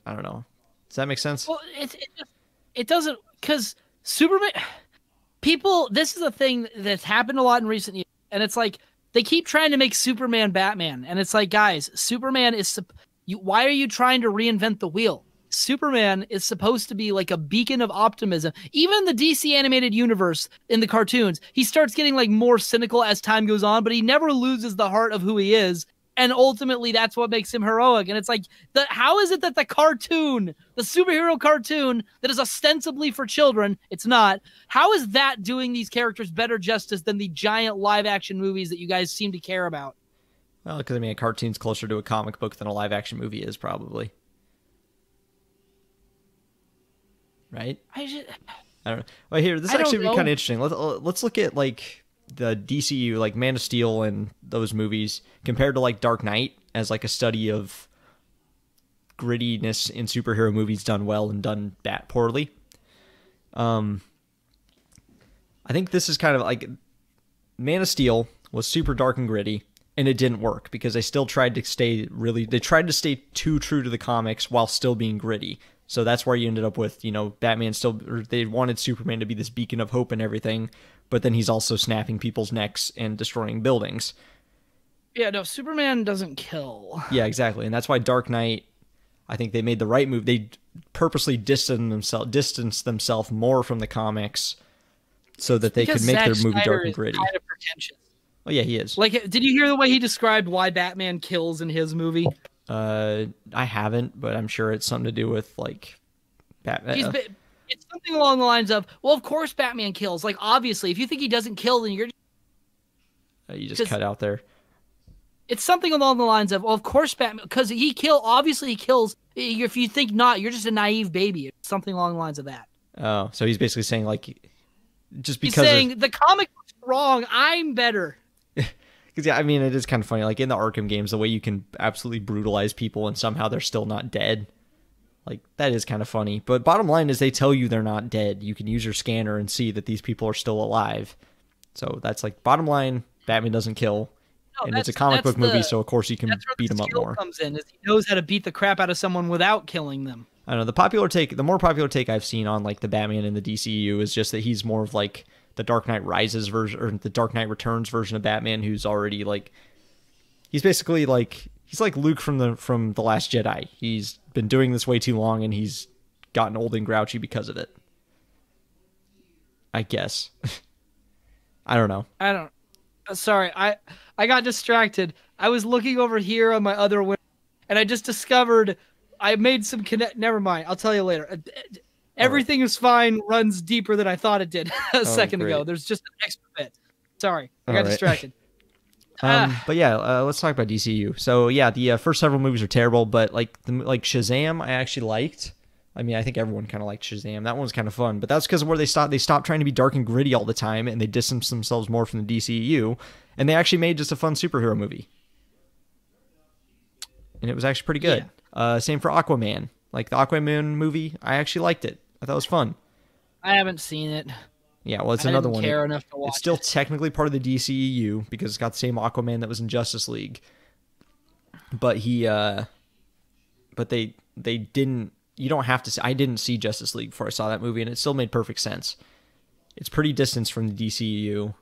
I don't know. Does that make sense? Well, it doesn't, because Superman... this is a thing that's happened a lot in recent years, and it's like, they keep trying to make Superman Batman, and it's like, guys, Superman is... why are you trying to reinvent the wheel? Superman is supposed to be like a beacon of optimism. Even the DC animated universe in the cartoons, he starts getting like more cynical as time goes on, but he never loses the heart of who he is. And ultimately, that's what makes him heroic. And it's like, how is it that the superhero cartoon that is ostensibly for children, it's not, how is that doing these characters better justice than the giant live action movies that you guys seem to care about? Well, because I mean, a cartoon's closer to a comic book than a live action movie is, probably. Right? I don't know. Well, here, this actually would be kind of interesting. Let's look at like the DCU, like Man of Steel and those movies, compared to like Dark Knight as like a study of grittiness in superhero movies done well and done poorly. I think this is kind of like Man of Steel was super dark and gritty, and it didn't work because they still tried to stay too true to the comics while still being gritty. So that's where you ended up with, Batman they wanted Superman to be this beacon of hope and everything, but then he's also snapping people's necks and destroying buildings. Yeah, no, Superman doesn't kill. Yeah, exactly. And that's why Dark Knight, I think they made the right move. They purposely distanced themselves more from the comics so that they could make their movie dark and gritty. Kind of pretentious. Oh, yeah, he is. Like, did you hear the way he described why Batman kills in his movie? I haven't, but I'm sure it's something to do with, like, Batman. It's something along the lines of, well, of course Batman kills. Like, obviously, if you think he doesn't kill, then you're... You just cut out there. It's something along the lines of, well, of course Batman... Because obviously he kills. If you think not, you're just a naive baby. It's something along the lines of that. Oh, so he's basically saying, like, just because... He's saying, the comic was wrong, I'm better. Because Because yeah, I mean, it is kind of funny. Like in the Arkham games, the way you can absolutely brutalize people and somehow they're still not dead. Like that is kind of funny. But bottom line is they tell you they're not dead. You can use your scanner and see that these people are still alive. So that's like bottom line. Batman doesn't kill. No, and it's a comic book movie, so of course you can beat him up more. Comes in is he knows how to beat the crap out of someone without killing them. I don't know. The more popular take I've seen on like the Batman in the DCU is just that he's more of like the Dark Knight Rises version or the Dark Knight Returns version of Batman, who's already like he's basically like he's like Luke from the Last Jedi. He's been doing this way too long and he's gotten old and grouchy because of it. I guess. I don't know. Sorry, I got distracted. I was looking over here on my other window, and I just discovered I made some connect. Never mind. I'll tell you later. Everything is fine. Runs deeper than I thought it did a second ago. There's just an extra bit. Sorry, I got distracted. But yeah, let's talk about DCU. So yeah, the first several movies are terrible, but like Shazam, I actually liked. I mean, I think everyone kind of liked Shazam. That one was kind of fun, but that's because of where they stopped trying to be dark and gritty all the time, and they distanced themselves more from the DCEU, and they actually made just a fun superhero movie. And it was actually pretty good. Yeah. Same for Aquaman. Like the Aquaman movie, I actually liked it. I thought it was fun. I haven't seen it. Yeah, well, it's another one. Care enough to watch it's still technically part of the DCEU because it's got the same Aquaman that was in Justice League. But they didn't. You don't have to see. I didn't see Justice League before I saw that movie, and it still made perfect sense. It's pretty distanced from the DCEU,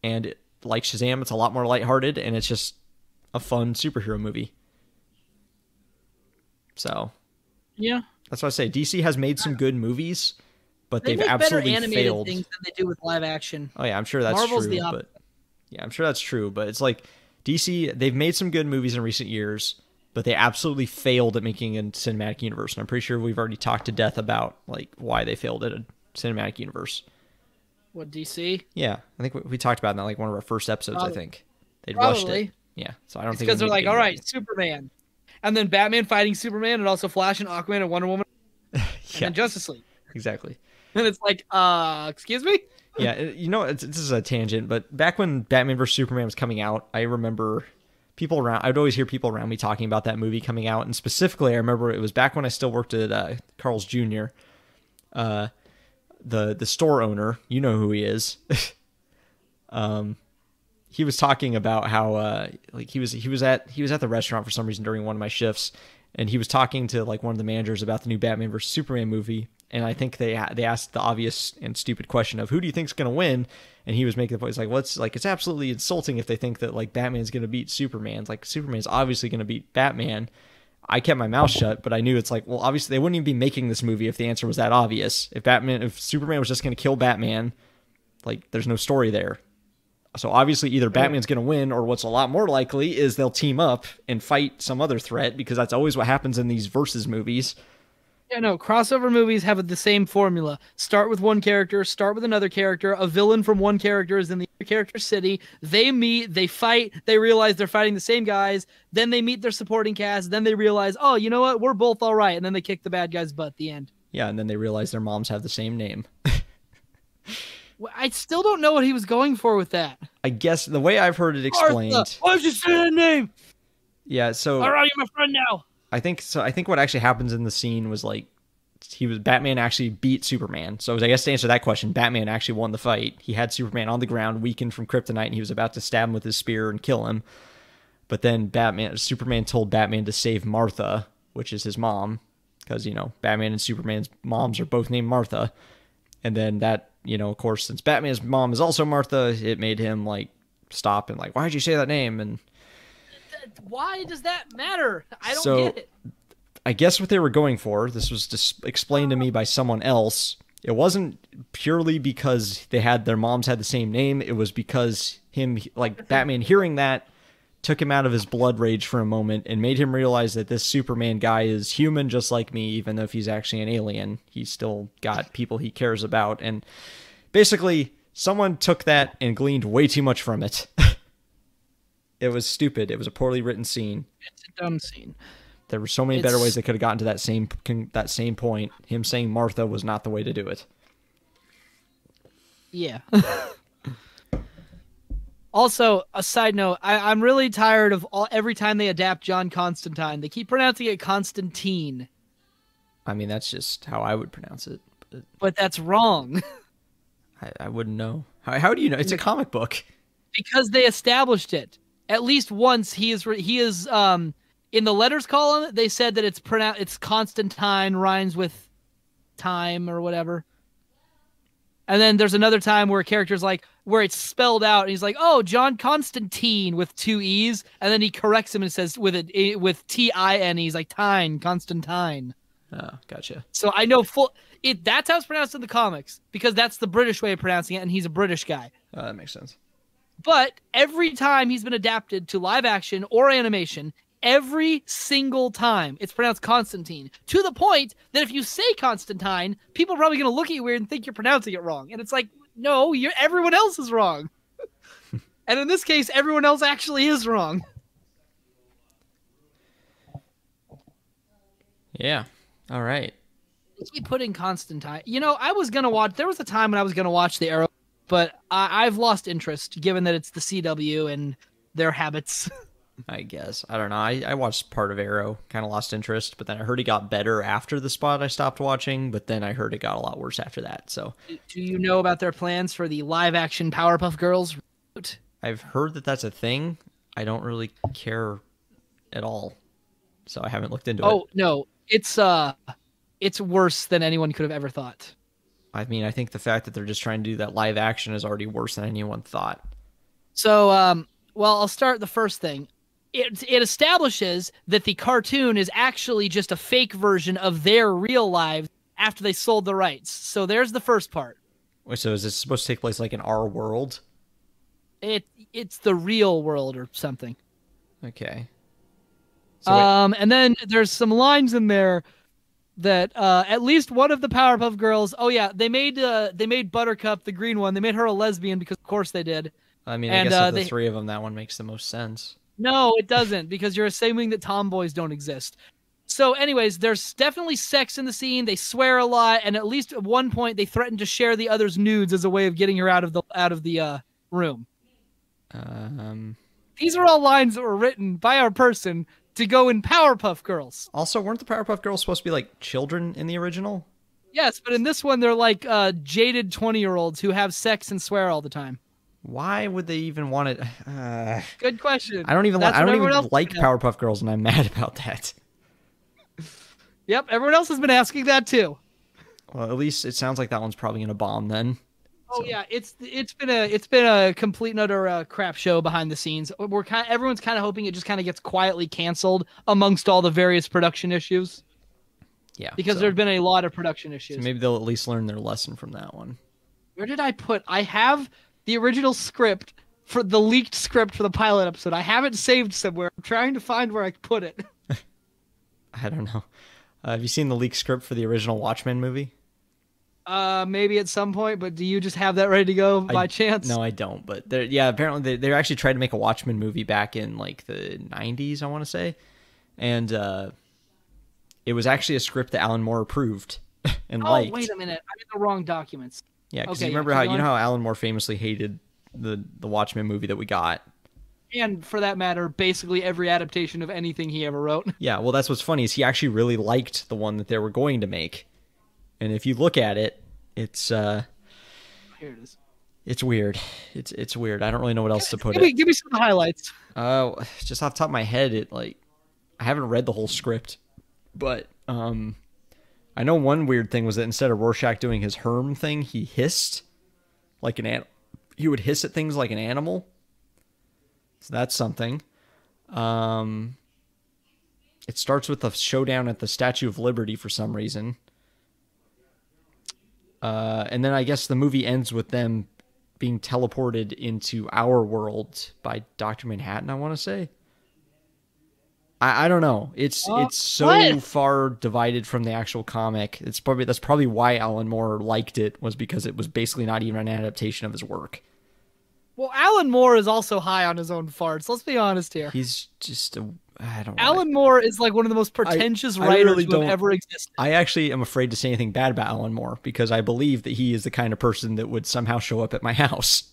and like Shazam, it's a lot more lighthearted, and it's just a fun superhero movie. So, yeah, that's what I say. DC has made some good movies, but they've make absolutely better animated failed. Things than they do with live action. Oh yeah, I'm sure that's Marvel's true. But yeah, I'm sure that's true. But it's like DC. They've made some good movies in recent years, but they absolutely failed at making a cinematic universe. And I'm pretty sure we've already talked to death about like why they failed at a cinematic universe. What, DC? Yeah, I think we talked about it in like one of our first episodes. Probably. I think they'd rushed it. Yeah, so I don't think because they're like, all right, Superman, and then Batman fighting Superman, and also Flash and Aquaman and Wonder Woman, and then Justice League. Exactly. And it's like, excuse me? Yeah, you know, this is a tangent, but back when Batman vs Superman was coming out, I remember I'd always hear people around me talking about that movie coming out, and specifically I remember it was back when I still worked at Carl's Jr. The store owner, you know who he is. He was talking about how like he was at the restaurant for some reason during one of my shifts, and he was talking to like one of the managers about the new Batman vs Superman movie, and I think they asked the obvious and stupid question of who do you think's going to win. And he was making the point, it's like, it's absolutely insulting if they think that, like, Batman's going to beat Superman. It's like, Superman's obviously going to beat Batman. I kept my mouth shut, but I knew it's like, well, obviously they wouldn't even be making this movie if the answer was that obvious. If Superman was just going to kill Batman, like, there's no story there. So obviously either Batman's going to win, or what's a lot more likely is they'll team up and fight some other threat, because that's always what happens in these versus movies. Yeah, no, crossover movies have the same formula. Start with one character, start with another character, a villain from one character is in the other character's city, they meet, they fight, they realize they're fighting the same guys, then they meet their supporting cast, then they realize, oh, you know what, we're both all right, and then they kick the bad guy's butt at the end. Yeah, and then they realize their moms have the same name. I still don't know what he was going for with that. I guess the way I've heard it explained... Martha, why did you say that name? Yeah, so... All right, you're my friend now. I think what actually happens in the scene was like Batman actually beat Superman. So I guess to answer that question, Batman actually won the fight. He had Superman on the ground, weakened from kryptonite, and he was about to stab him with his spear and kill him. But then Superman told Batman to save Martha, which is his mom, because, you know, Batman and Superman's moms are both named Martha. And then that, you know, of course, since Batman's mom is also Martha, it made him like stop and like, why did you say that name? And why does that matter? I don't get it. I guess what they were going for, this was just explained to me by someone else. It wasn't purely because their moms had the same name. It was because Batman hearing that took him out of his blood rage for a moment and made him realize that this Superman guy is human just like me, even though if he's actually an alien. He's still got people he cares about. And basically, someone took that and gleaned way too much from it. It was stupid. It was a poorly written scene. It's a dumb scene. There were so many better ways they could have gotten to that same point. Him saying Martha was not the way to do it. Yeah. Also, a side note, I'm really tired of every time they adapt John Constantine, they keep pronouncing it Constantine. I mean, that's just how I would pronounce it. But that's wrong. I wouldn't know. How do you know? It's a comic book. Because they established it. At least once he is in the letters column, they said that it's Constantine rhymes with time or whatever. And then there's another time where a character's like, where it's spelled out, and he's like, "Oh, John Constantine" with 2 E's, and then he corrects him and says with T-I-N-E, he's like, "Tine, Constantine." Oh, gotcha. So I know that's how it's pronounced in the comics, because that's the British way of pronouncing it, and he's a British guy. Oh, that makes sense. But every time he's been adapted to live action or animation, every single time it's pronounced Constantine, to the point that if you say Constantine, people are probably going to look at you weird and think you're pronouncing it wrong. And it's like, no, everyone else is wrong. And in this case, everyone else actually is wrong. Yeah. All right. Keep putting Constantine. I was going to watch, there was a time when I was going to watch the Arrow, but I've lost interest given that it's the CW and their habits. I guess. I don't know. I watched part of Arrow, kind of lost interest, but then I heard it got better after the spot I stopped watching, but then I heard it got a lot worse after that. So, do you know about their plans for the live-action Powerpuff Girls reboot? I've heard that that's a thing. I don't really care at all, so I haven't looked into it. Oh, no. It's worse than anyone could have ever thought. I mean, I think the fact that they're just trying to do that live action is already worse than anyone thought. So, well, I'll start the first thing. It establishes that the cartoon is actually just a fake version of their real lives after they sold the rights. So there's the first part. Wait, so is this supposed to take place like in our world? It's the real world or something. Okay. So and then there's some lines in there that at least one of the Powerpuff Girls. Oh yeah, they made Buttercup, the green one. They made her a lesbian because of course they did. I mean, I guess of the 3 of them, that one makes the most sense. No, it doesn't, because you're assuming that tomboys don't exist. So anyways, there's definitely sex in the scene. They swear a lot, and at least at one point they threaten to share the other's nudes as a way of getting her out of the room. These are all lines that were written by our person to go in Powerpuff Girls. Also, weren't the Powerpuff Girls supposed to be like children in the original? Yes, but in this one they're like jaded 20-year-olds who have sex and swear all the time. Why would they even want it? Good question. I don't even like Powerpuff Girls, and I'm mad about that. Yep, everyone else has been asking that too. Well, at least it sounds like that one's probably gonna bomb then. Oh yeah, it's been a complete and utter crap show behind the scenes. Everyone's kind of hoping it just kind of gets quietly canceled amongst all the various production issues. Yeah, because there've been a lot of production issues. So maybe they'll at least learn their lesson from that one. Where did I put? I have the original script for the leaked script for the pilot episode. I have it saved somewhere. I'm trying to find where I put it. I don't know. Have you seen the leaked script for the original Watchmen movie? Maybe at some point, but do you just have that ready to go by chance? No, I don't. But apparently they actually tried to make a Watchmen movie back in like the 90s, I want to say. And it was actually a script that Alan Moore approved and liked. Oh, wait a minute. I'm in the wrong documents. Yeah, because you remember how Alan Moore famously hated the Watchmen movie that we got. And for that matter, basically every adaptation of anything he ever wrote. Yeah, well, that's what's funny is he actually really liked the one that they were going to make. And if you look at it, it's here it is. It's weird. It's weird. I don't really know what else to put it. Give me some highlights. Just off the top of my head, I haven't read the whole script, but I know one weird thing was that instead of Rorschach doing his Herm thing, he hissed like an animal. He would hiss at things like an animal. So that's something. It starts with a showdown at the Statue of Liberty for some reason. And then I guess the movie ends with them being teleported into our world by Dr. Manhattan, I want to say. I don't know. It's so far divided from the actual comic. That's probably why Alan Moore liked it, was because it was basically not even an adaptation of his work. Well, Alan Moore is also high on his own farts. Let's be honest here. He's just I don't know. Alan Moore is like one of the most pretentious writers who have ever existed. I actually am afraid to say anything bad about Alan Moore because I believe that he is the kind of person that would somehow show up at my house.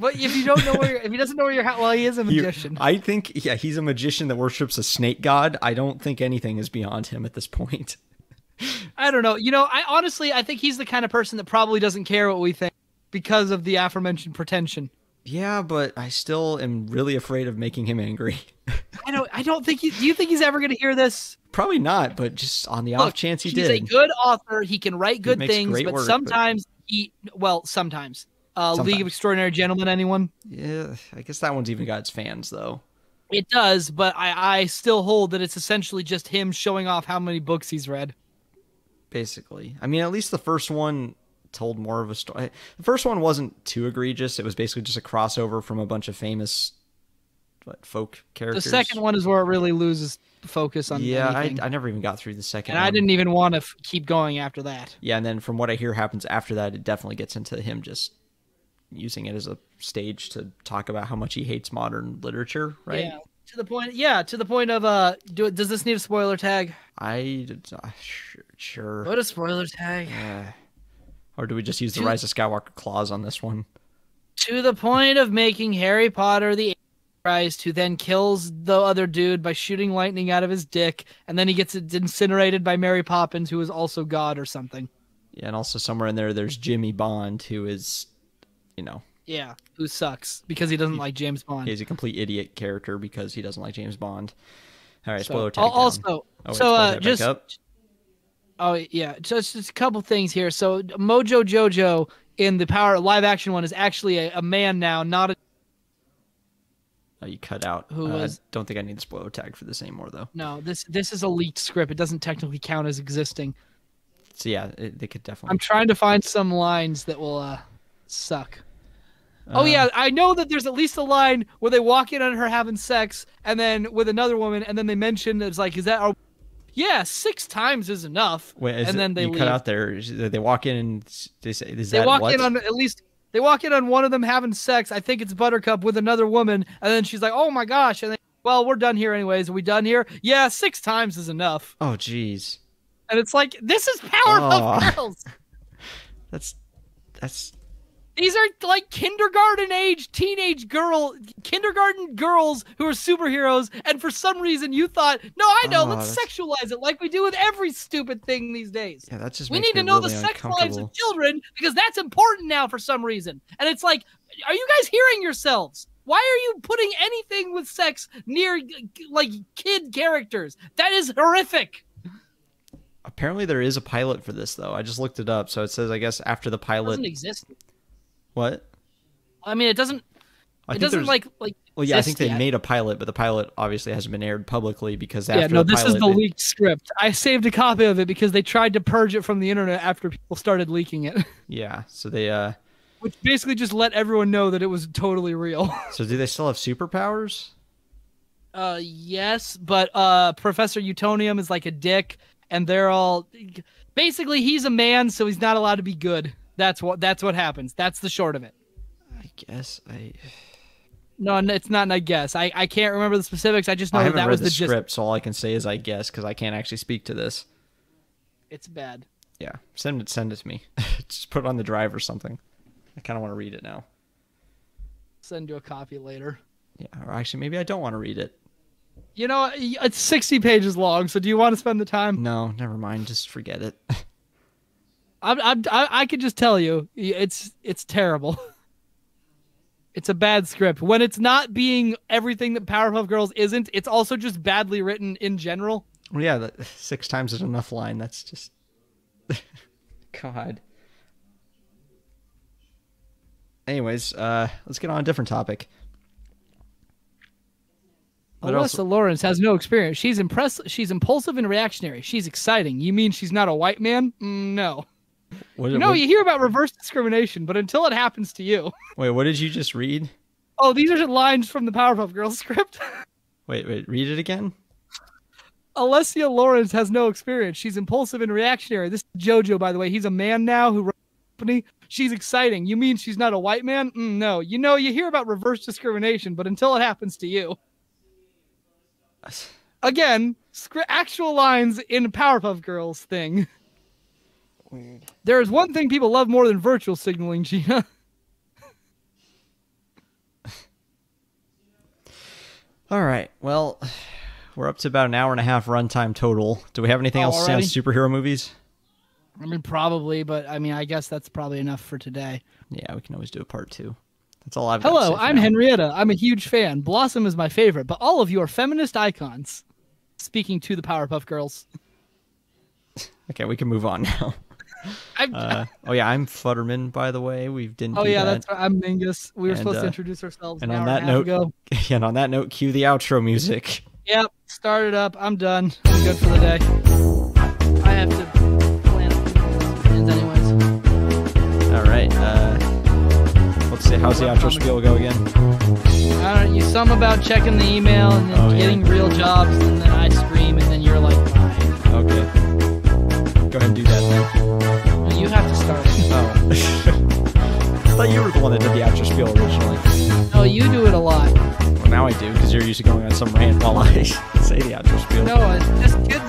But if you don't know if he doesn't know where you're at, well, he is a magician. I think, yeah, he's a magician that worships a snake god. I don't think anything is beyond him at this point. I don't know. I think he's the kind of person that probably doesn't care what we think because of the aforementioned pretension. Yeah, but I still am really afraid of making him angry. I don't think do you think he's ever going to hear this? Probably not, but just on the off chance he did. He's a good author. He can write good things, but sometimes sometimes. League of Extraordinary Gentlemen, anyone? Yeah, I guess that one's even got its fans, though. It does, but I still hold that it's essentially just him showing off how many books he's read. Basically. I mean, at least the first one told more of a story. The first one wasn't too egregious. It was basically just a crossover from a bunch of famous folk characters. The second one is where it really loses focus on anything. I never even got through the second one. And I didn't even want to keep going after that. Yeah, and then from what I hear happens after that, it definitely gets into him just using it as a stage to talk about how much he hates modern literature, right? Yeah, to the point of does this need a spoiler tag? Sure. Put a spoiler tag. Or do we just use the Rise of Skywalker clause on this one? To the point of making Harry Potter the Antichrist, who then kills the other dude by shooting lightning out of his dick, and then he gets incinerated by Mary Poppins, who is also God or something. Yeah, and also somewhere in there's Jimmy Bond, who is, Yeah, who sucks because he doesn't like James Bond. He's a complete idiot character because he doesn't like James Bond. All right, spoiler tag just a couple things here. So Mojo Jojo in the Power live action one is actually a man now, not a. Oh, you cut out. I don't think I need the spoiler tag for this anymore, though. No, this is a leaked script. It doesn't technically count as existing. So yeah, they could definitely. I'm trying to find some lines that will suck. I know that there's at least a line where they walk in on her having sex, and then with another woman, and then they mention is that. Yeah, 6 times is enough. Wait, and then they leave. Cut out there. They walk in and they say, "Is that they walk what?" in on at least. They walk in on one of them having sex. I think it's Buttercup with another woman, and then she's like, "Oh my gosh!" And then, well, we're done here anyways. Are we done here? Yeah, 6 times is enough. Oh, jeez. And it's like, this is Powerpuff Girls. That's. These are like kindergarten girls who are superheroes, and for some reason you thought, no, I know, let's sexualize it like we do with every stupid thing these days. Yeah, that just we makes need me to know really the sex lives of children because that's important now for some reason. And it's like, are you guys hearing yourselves? Why are you putting anything with sex near like kid characters? That is horrific. Apparently there is a pilot for this, though. I just looked it up. So it says, I guess, after the pilot... It doesn't exist. What? I mean, it doesn't... Well, yeah, I think they made a pilot, but the pilot obviously hasn't been aired publicly because after this is the leaked script. I saved a copy of it because they tried to purge it from the internet after people started leaking it. Yeah, so they... Which basically just let everyone know that it was totally real. So do they still have superpowers? Yes, but Professor Utonium is like a dick, and they're all... Basically, he's a man, so he's not allowed to be good. That's what happens. That's the short of it. No, it's not. I guess I can't remember the specifics. I just know that was the script. So all I can say is I guess because I can't actually speak to this. It's bad. Yeah, send it to me. Just put it on the drive or something. I kind of want to read it now. Send you a copy later. Yeah, or actually, maybe I don't want to read it. You know, it's 60 pages long. So do you want to spend the time? No, never mind. Just forget it. I could just tell you, it's terrible. It's a bad script. When it's not being everything that Powerpuff Girls isn't, it's also just badly written in general. Well, yeah, 6 times is enough line. That's just... God. Anyways, let's get on a different topic. Alyssa Lawrence has no experience. She's impulsive and reactionary. She's exciting. You mean she's not a white man? No. You hear about reverse discrimination, but until it happens to you. Wait, what did you just read? Oh, these are lines from the Powerpuff Girls script. Wait, read it again? Alessia Lawrence has no experience. She's impulsive and reactionary. This is JoJo, by the way. He's a man now who runs a company. She's exciting. You mean she's not a white man? No. You hear about reverse discrimination, but until it happens to you. Again, actual lines in Powerpuff Girls thing. Weird. There is one thing people love more than virtual signaling, Gina. All right. Well, we're up to about an hour and a half runtime total. Do we have anything else to say on superhero movies? I mean, probably, but I mean, I guess that's probably enough for today. Yeah, we can always do a part 2. That's all I've got Hello, to say I'm Henrietta. I'm a huge fan. Blossom is my favorite, but all of you are feminist icons. Speaking to the Powerpuff Girls. Okay, we can move on now. Oh yeah, I'm Futterman, by the way. We didn't. Oh yeah, that. that's right. I'm Mingus. We were supposed to introduce ourselves. And an on hour that and a half note, ago. and on that note, cue the outro music. Yep, start it up. I'm done. I'm good for the day. I have to plan opinions anyways. All right. Let's see. How's the outro spiel go again? I don't know. You some about checking the email and then getting real jobs, and then I scream, and then you're like, bye. Okay. Go ahead and do that then. Well, you have to start. Oh. I thought you were the one that did the outro spiel originally. No, you do it a lot. Well, now I do, because you're used to going on some rant while I say the outro spiel. No, just kids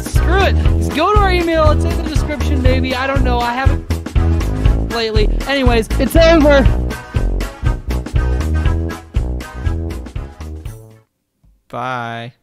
screw it. Just go to our email. It's in the description, baby. I don't know. I haven't lately. Anyways, it's over. Bye.